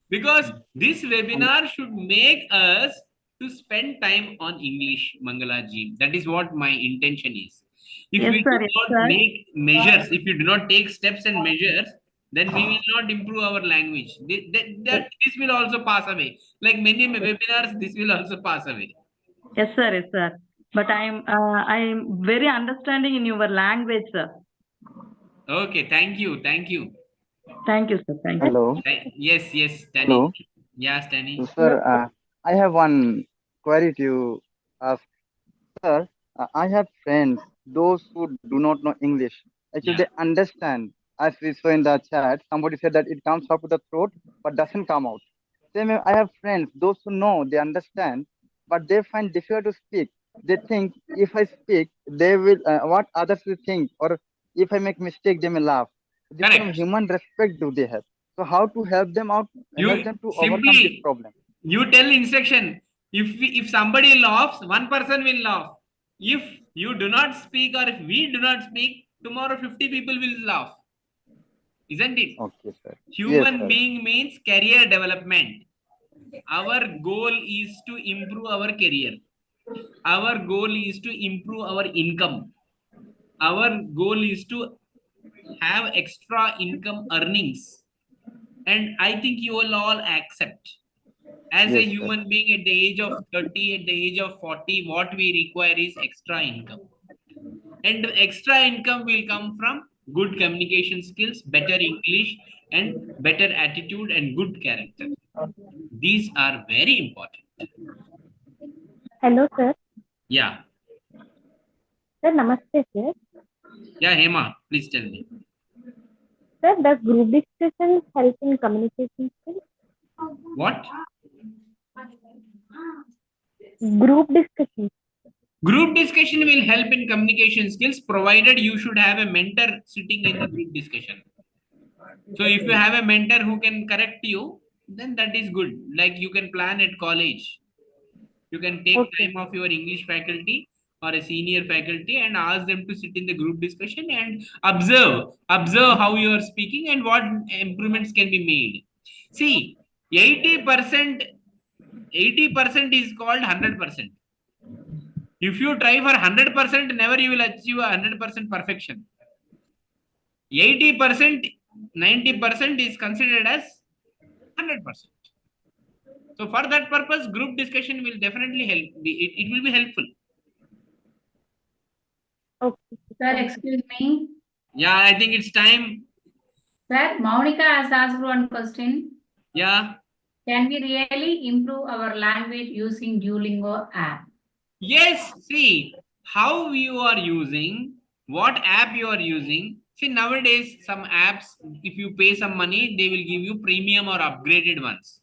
Because this webinar should make us to spend time on English, Mangalaji. That is what my intention is. If Yes, we sir. do Yes, not sir. make measures, if we do not take steps and measures, then we will not improve our language. This will also pass away. Like many webinars, this will also pass away. Yes, sir. Yes, sir. But I'm very understanding in your language, sir. Okay, thank you. Thank you. Thank you, sir. Thank you. Hello. Yes, yes, Stanny. Hello. Yeah, Stanny. Sir, I have one query to ask. Sir, I have friends, those who do not know English. Actually, Yeah. they understand. As we saw in the chat, somebody said that it comes up to the throat but doesn't come out. Same way, I have friends, those who know, they understand, but they find difficult to speak. They think if I speak, they will, what others will think, or if I make mistake, they may laugh. This kind of Correct. human respect do they have? So how to help them out, help You them to overcome this simply, problem? you tell instruction. If somebody laughs, one person will laugh. If you do not speak or if we do not speak, tomorrow 50 people will laugh. Isn't it? Okay, sir. Yes, Human sir. being means career development. Our goal is to improve our career. Our goal is to improve our income. Our goal is to have extra income earnings. And I think you will all accept. As a Yes, sir. human being at the age of 30, at the age of 40, what we require is extra income. And extra income will come from good communication skills, better English, and better attitude and good character. These are very important. Hello, sir. Yeah. Sir, namaste, sir. Yeah, Hema, please tell me. Sir, does group discussion help in communication skills? What? Group discussion. Group discussion will help in communication skills, provided you should have a mentor sitting in the group discussion. So if you have a mentor who can correct you, then that is good. Like you can plan at college. You can take time of your English faculty or a senior faculty and ask them to sit in the group discussion and observe how you are speaking and what improvements can be made. See, 80% is called 100%. If you try for 100%, never you will achieve a 100% perfection. 80%, 90% is considered as 100%. So for that purpose, group discussion will definitely help. It will be helpful. Okay. Sir, excuse me. Yeah, I think it's time. Sir, Monica has asked one question. Yeah. Can we really improve our language using Duolingo app? Yes, see how you are using, what app you are using. See, nowadays, some apps, if you pay some money, they will give you premium or upgraded ones.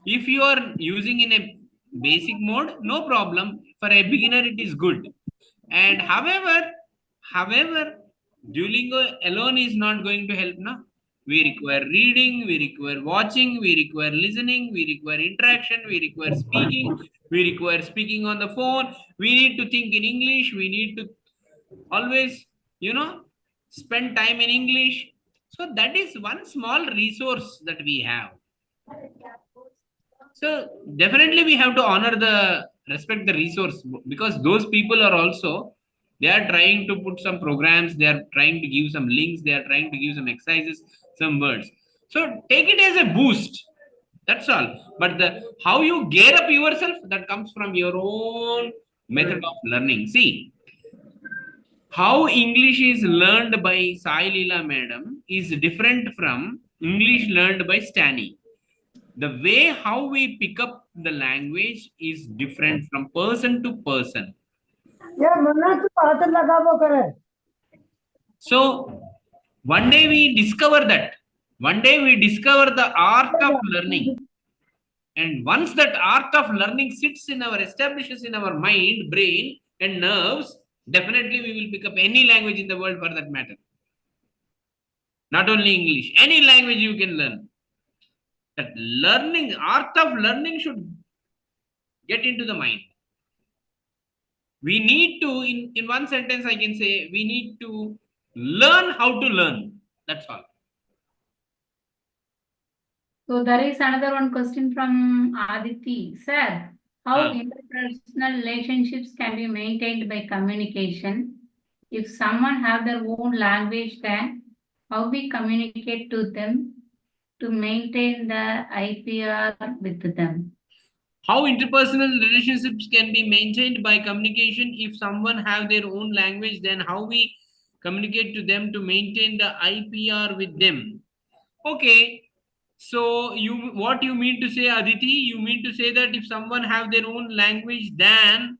If you are using in a basic mode, no problem. For a beginner, it is good. And however, Duolingo alone is not going to help now. We require reading, we require watching, we require listening, we require interaction, we require speaking, we require speaking on the phone. We need to think in English, we need to always, spend time in English. So that is one small resource that we have. So definitely we have to honor respect the resource, because those people are also, they are trying to put some programs, they are trying to give some links, they are trying to give some exercises, some words. So take it as a boost. That's all. But the how you gear up yourself, that comes from your own method of learning. See, how English is learned by Sai Leela madam is different from English learned by Stanny. The way how we pick up the language is different from person to person. So one day we discover the art of learning. And once that art of learning establishes in our mind, brain, and nerves, definitely we will pick up any language in the world for that matter. Not only English, any language you can learn. That art of learning should get into the mind. We need to, in one sentence, I can say, we need to learn how to learn. That's all. So there is another one question from Aditi. Sir, how interpersonal relationships can be maintained by communication? If someone have their own language, then how we communicate to them to maintain the IPR with them? How interpersonal relationships can be maintained by communication? If someone have their own language, then how we communicate to them to maintain the IPR with them? Okay. So what you mean to say, Aditi? You mean to say that if someone have their own language, then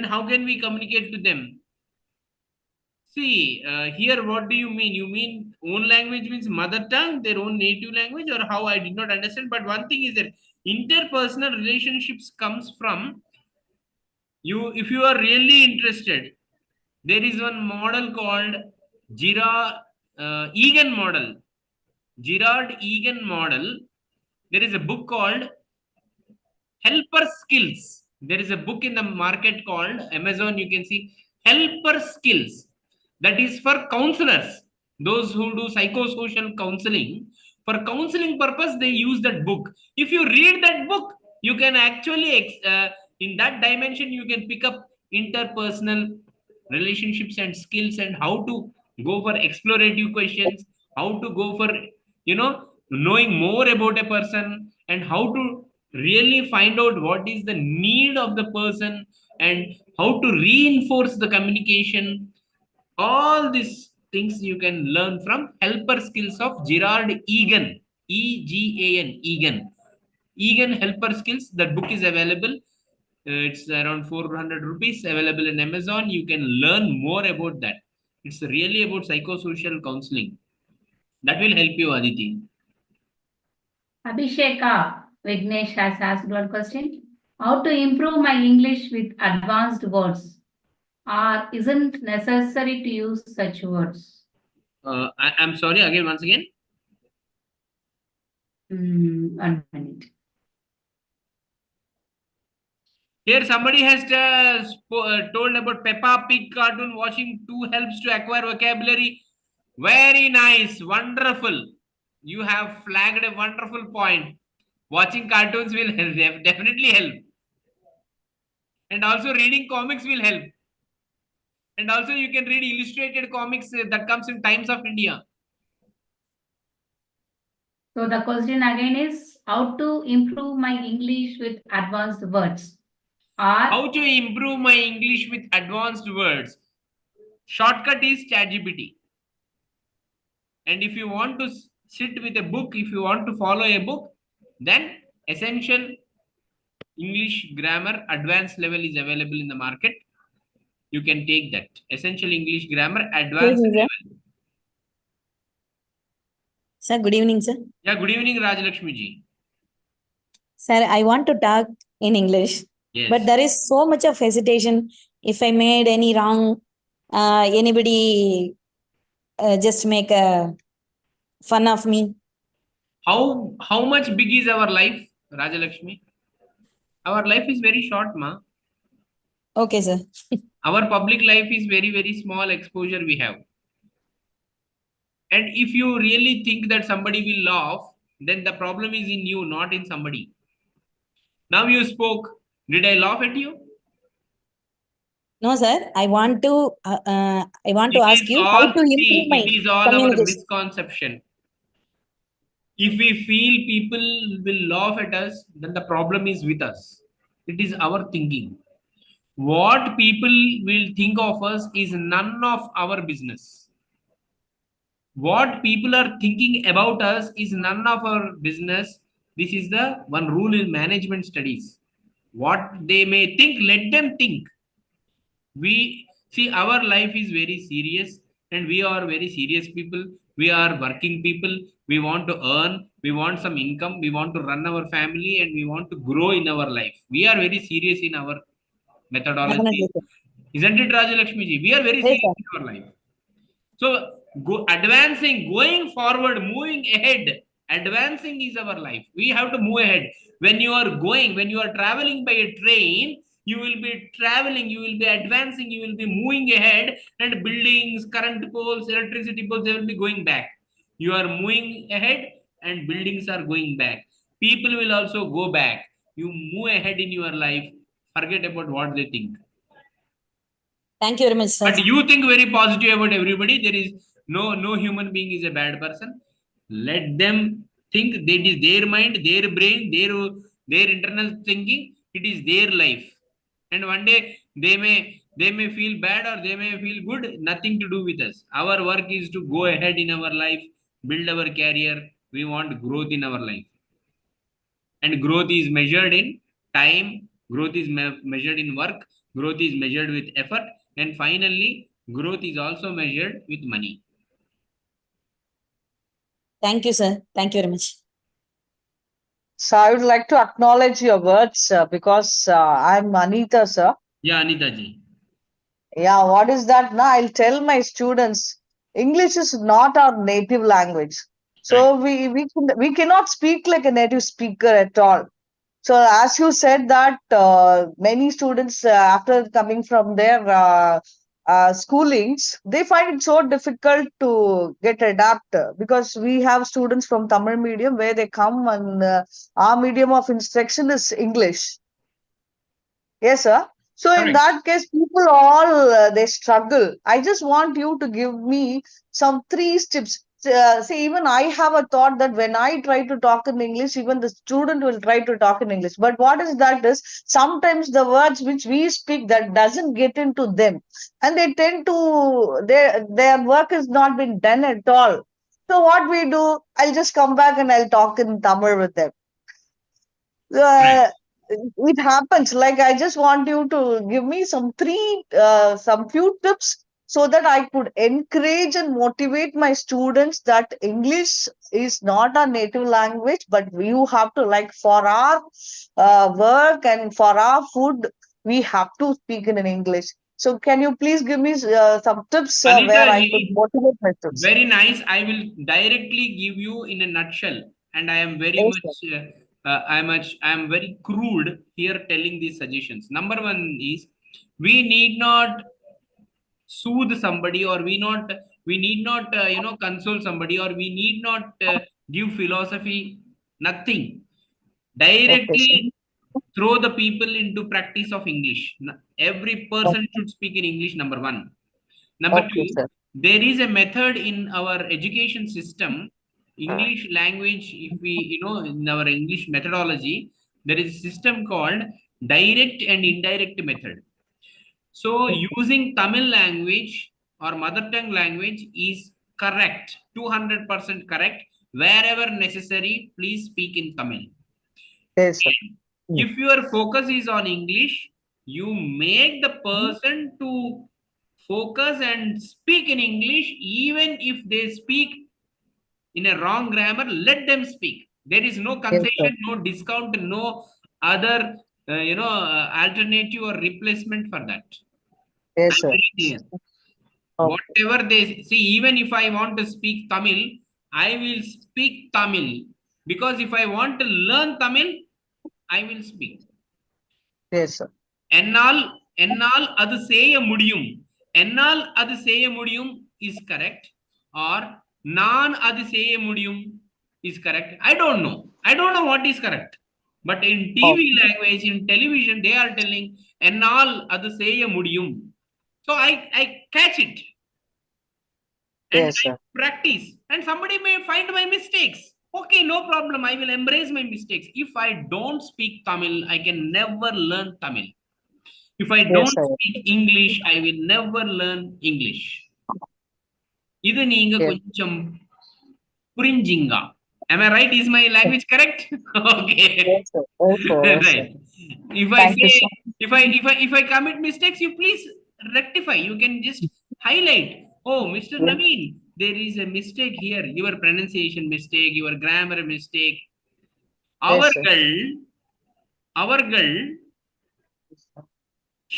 how can we communicate to them? See, here, what do you mean? You mean own language means mother tongue, their own native language, or how? I did not understand. But one thing is that interpersonal relationships comes from you. If you are really interested, there is one model called Egan model. Girard Egan model. There is a book called helper skills. There is a book in the market called Amazon. You can see helper skills. That is for counselors, those who do psychosocial counseling. For counseling purpose, they use that book. If you read that book, you can actually in that dimension you can pick up interpersonal relationships and skills, and how to go for explorative questions, how to go for knowing more about a person, and how to really find out what is the need of the person, and how to reinforce the communication. All these things you can learn from helper skills of Gerard Egan. Egan. Egan helper skills. That book is available. It's around 400 rupees, available in Amazon. You can learn more about that. It's really about psychosocial counseling. That will help you, Aditi. Abhisheka Vignesh has asked one question. How to improve my English with advanced words? Or isn't necessary to use such words? I'm sorry, again, once again. 1 minute. Here somebody has told about Peppa Pig cartoon watching too helps to acquire vocabulary. Very nice, wonderful. You have flagged a wonderful point. Watching cartoons will definitely help. And also reading comics will help. And also you can read illustrated comics that comes in Times of India. So the question again is how to improve my English with advanced words? Or How to improve my English with advanced words? Shortcut is ChatGPT. And if you want to sit with a book, if you want to follow a book, then essential English grammar advanced level is available in the market. You can take that. Essential English grammar advanced level. Sir, good evening, sir. Yeah, good evening, Rajalakshmi ji. Sir, I want to talk in English, Yes. but there is so much of hesitation. If I made any wrong, anybody just make a fun of me. How much big is our life, Rajalakshmi? Our life is very short, ma. Okay, sir. Our public life is very, very small exposure we have. And if you really think that somebody will laugh, then the problem is in you, not in somebody. Now you spoke. Did I laugh at you? No, sir. I want to ask you how to improve my It is all our communication. misconception. If we feel people will laugh at us, then the problem is with us. It is our thinking. What people will think of us is none of our business. What people are thinking about us is none of our business. This is the one rule in management studies. What they may think, let them think. We see our life is very serious, and we are very serious people. We are working people. We want to earn, we want some income, we want to run our family, and we want to grow in our life. We are very serious in our methodology. Definitely, sir. Isn't it, Rajalakshmi ji? We are very Yes, serious sir. in our life. So advancing, going forward, moving ahead, advancing is our life. We have to move ahead. When you are going, when you are traveling by a train, you will be traveling, you will be advancing, you will be moving ahead, and buildings, current poles, electricity poles, they will be going back. You are moving ahead and buildings are going back. People will also go back. You move ahead in your life, forget about what they think. Thank you very much, sir. But you think very positive about everybody. There is no human being is a bad person. Let them think. That is their mind, their brain, their internal thinking. It is their life. And one day they may feel bad or they may feel good. Nothing to do with us. Our work is to go ahead in our life, build our career. We want growth in our life. And growth is measured in time, growth is measured in work, growth is measured with effort, and finally growth is also measured with money. Thank you, sir. Thank you very much. So I would like to acknowledge your words because I'm Anita, sir. Yeah, Anita ji. Yeah, what is that? Now I'll tell my students English is not our native language. So we cannot speak like a native speaker at all. So as you said that many students after coming from their schoolings, they find it so difficult to get adapt because we have students from Tamil medium where they come and our medium of instruction is English. Yes, sir. So in Correct. that case, people all they struggle. I just want you to give me some three tips. See, even I have a thought that when I try to talk in English, even the student will try to talk in English. But what is that is sometimes the words which we speak that doesn't get into them, and they tend to their work has not been done at all. So what we do, I'll just come back and I'll talk in Tamil with them. Right. uh, it happens. Like I just want you to give me some few tips so that I could encourage and motivate my students that English is not our native language, but you have to like for our work and for our food, we have to speak in English. So can you please give me some tips Anita where I could ji, motivate my students? very nice. I will directly give you in a nutshell, and I am very Yes, sir. much, I am very crude here telling these suggestions. Number one is we need not soothe somebody, or we need not console somebody, or we need not give philosophy. Nothing. Okay, sir. Directly throw the people into practice of English. Every person should speak in English. Number one. Number Okay, two, sir. there is a method in our education system, English language. If we, in our English methodology, there is a system called direct and indirect method. So using Tamil language or mother tongue language is correct, 200% correct. Wherever necessary, please speak in Tamil. Yes, sir. If your focus is on English, you make the person to focus and speak in English. Even if they speak in a wrong grammar, let them speak. There is no Yes, sir. concession, no discount, no other alternative or replacement for that. Yes, I'm sir. very clear. Okay. Whatever they see, even if I want to speak Tamil, I will speak Tamil, because if I want to learn Tamil, I will speak. Yes, sir. என்னால் என்னால் அது செய்ய முடியும், என்னால் அது செய்ய முடியும் is correct, or நான் அது செய்ய முடியும் is correct. I don't know what is correct, but in TV Okay. language, in television, they are telling என்னால் அது செய்ய முடியும். So I catch it and Yes, I sir. practice, and somebody may find my mistakes. Okay, no problem, I will embrace my mistakes. If I don't speak Tamil, I can never learn Tamil. If I Yes, don't sir. speak English, I will never learn English. இது நீங்க Yes, கொஞ்சம் புரிஞ்சிங்க. Am I right? Is my language correct? Okay. yes, sir. Yes, sir. Yes, sir. Right. If I Thank you, say, sir. if I commit mistakes, you please rectify. You can just highlight. Oh, Mr. Yes, Naveen, there is a mistake here. Your pronunciation mistake, your grammar mistake. yes, sir. அவர்கள் அவர்கள்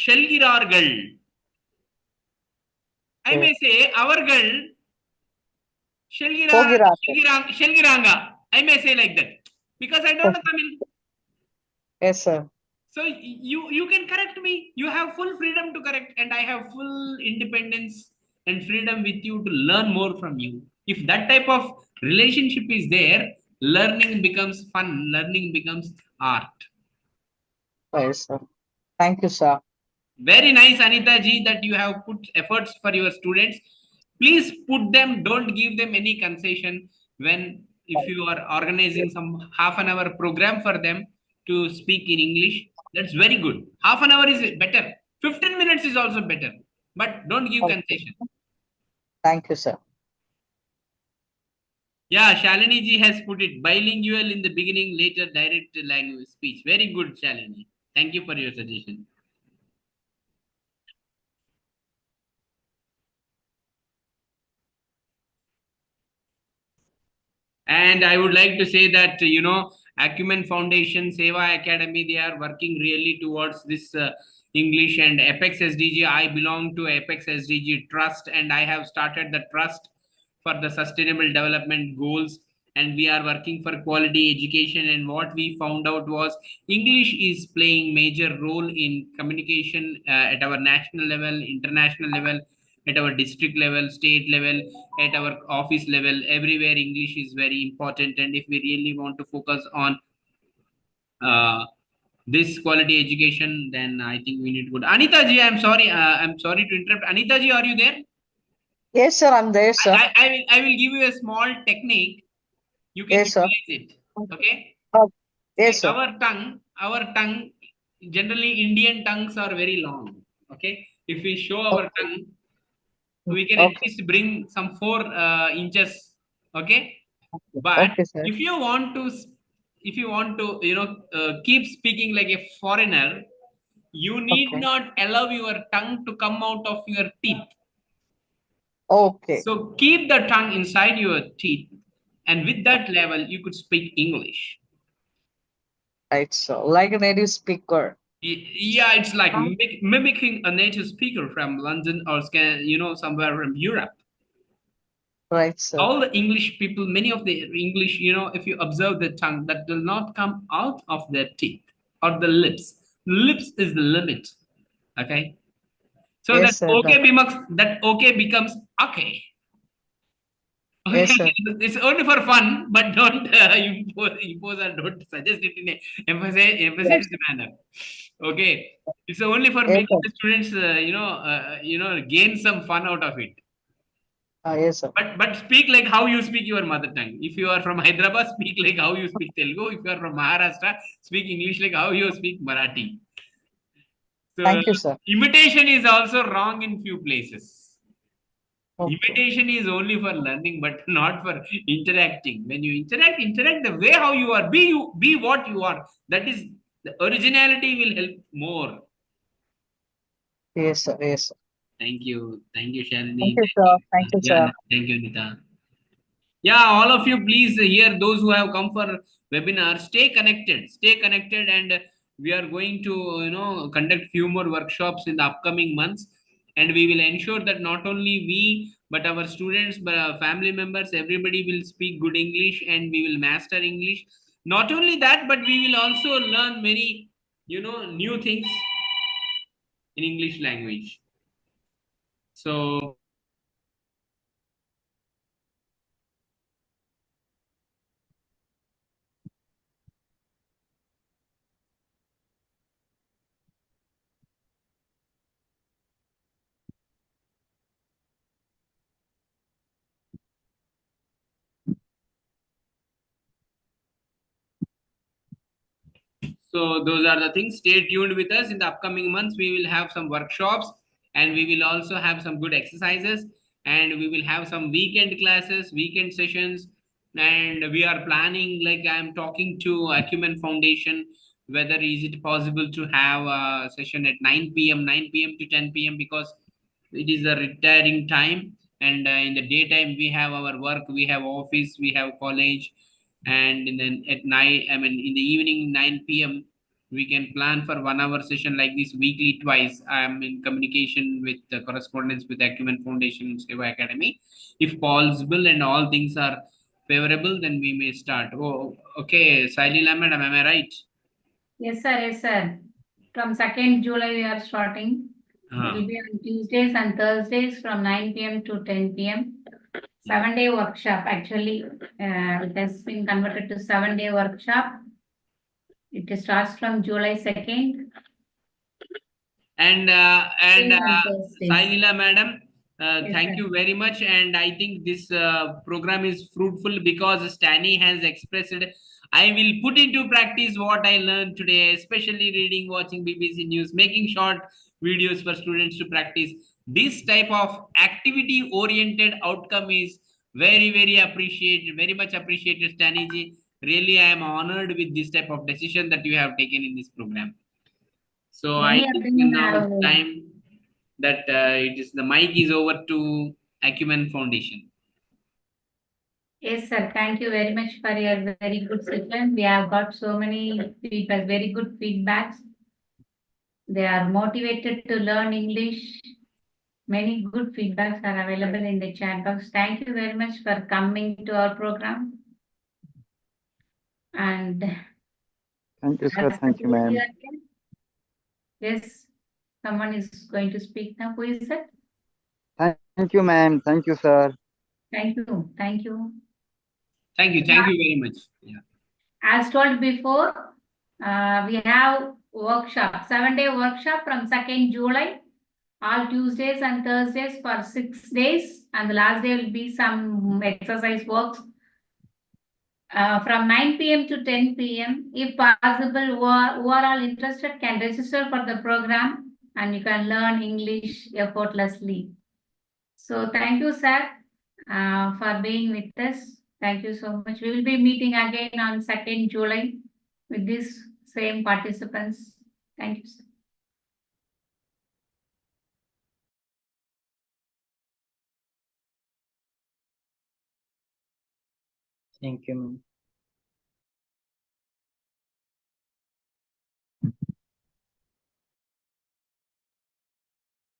செல்கிறார்கள். I may say அவர்கள் போகிறார்கள். செல்கிறாங்க. I may say like that because I don't know Tamil. Yes, sir. So you can correct me. You have full freedom to correct, and I have full independence and freedom with you to learn more from you. If that type of relationship is there, learning becomes fun. Learning becomes art. Yes, sir. Thank you, sir. Very nice, Anita ji, that you have put efforts for your students. Please put them, don't give them any concession when, if you are organizing some half an hour program for them to speak in English. That's very good. Half an hour is better. 15 minutes is also better, but don't give Okay. concession. Thank you, sir. Yeah, Shalini ji has put it bilingual in the beginning, later direct language speech. Very good, Shalini. Thank you for your suggestion. And I would like to say that, Acumen Foundation, Seva Academy, they are working really towards this English and Apex SDG. I belong to Apex SDG Trust, and I have started the trust for the sustainable development goals. and we are working for quality education. And what we found out was English is playing major role in communication at our national level, international level, at our district level, state level, at our office level. Everywhere English is very important. And if we really want to focus on uh, this quality education, then I think we need to go. Anita ji, I'm sorry to interrupt. Anita ji, are you there? Yes, sir, I'm there, sir. I will give you a small technique. You can Yes, sir. utilize it. Okay. Oh, See, yes, sir. our tongue, generally Indian tongues are very long. Okay. If we show our Okay. tongue, we can at Okay. least bring some 4 inches. Okay. Okay. But Okay, sir. if you want to, keep speaking like a foreigner, you need Okay. not allow your tongue to come out of your teeth. Okay. So keep the tongue inside your teeth, and with that level, you could speak English. Right, so like a native speaker. Yeah, it's like Huh? mimicking a native speaker from London or somewhere from Europe. Right, sir. All the English people, many of the English, if you observe the tongue, that will not come out of their teeth or the lips. Lips is the limit. Okay. So Yes, sir. that okay becomes okay. Okay, Yes, sir. it's only for fun, but don't impose or don't suggest it in a Yes, emphasized manner. Okay, it's only for yes, making sir. the students, gain some fun out of it. Yes, sir. But speak like how you speak your mother tongue. If you are from Hyderabad, speak like how you speak Telugu. If you are from Maharashtra, speak English like how you speak Marathi. So Thank you, sir. imitation is also wrong in few places. Okay. Imitation is only for learning, but not for interacting. When you interact the way how you are. Be what you are. That is the originality will help more. Yes, sir. Yes, sir. Thank you, Thank Shalini. you, sir. Thank you, Yeah, sir. thank you, Nita. Yeah, all of you, please here, those who have come for webinar, stay connected, and we are going to conduct few more workshops in the upcoming months, and we will ensure that not only we but our students, but our family members, everybody will speak good English, and we will master English. Not only that, but we will also learn many new things in English language. So So those are the things. Stay tuned with us. In the upcoming months, we will have some workshops, and we will also have some good exercises, and we will have some weekend classes, weekend sessions. And we are planning, like I'm talking to Acumen Foundation, whether is it possible to have a session at 9 p.m., 9 p.m. to 10 p.m. because it is a retiring time. And in the daytime, we have our work, we have office, we have college, and then at night, I mean in the evening 9 p.m. we can plan for 1 hour session like this weekly twice. I am in communication with the correspondence with Acumen Foundation Seva Academy. If possible and all things are favorable, then we may start. Oh, okay, Sailila madam, am I right? Yes, sir. Yes, sir. From 2nd July, we are starting. It will be on Tuesdays and Thursdays from 9 p.m. to 10 p.m. 7-day workshop. Actually, it has been converted to 7-day workshop. It starts from July 2nd. And Thursdays. Sailila madam, Yes, thank sir. you very much. And I think this program is fruitful because Stani has expressed I will put into practice what I learned today, especially reading, watching BBC News, making short videos for students to practice. This type of activity-oriented outcome is very, very appreciated, very much appreciated, Stani ji. Really, I am honored with this type of decision that you have taken in this program. So I Many of think them now have. it's time that the mic is over to Acumen Foundation. Yes, sir. Thank you very much for your very good session. We have got so many feedback, very good feedbacks. They are motivated to learn English. Many good feedbacks are available in the chat box. Thank you very much for coming to our program. And Thank you, sir. as Thank you, ma'am. yes, someone is going to speak now. Who is it? Thank you, ma'am. Thank you, sir. Thank you. Thank you. Thank you. Thank you very much. Yeah. As told before, we have workshop, 7-day workshop from 2nd July, all Tuesdays and Thursdays for 6 days. And the last day will be some exercise works from 9 p.m. to 10 p.m. If possible, who are all interested can register for the program and you can learn English effortlessly. So thank you, sir, for being with us. Thank you so much. We will be meeting again on 2nd July with these same participants. Thank you, sir. Thank you, ma'am.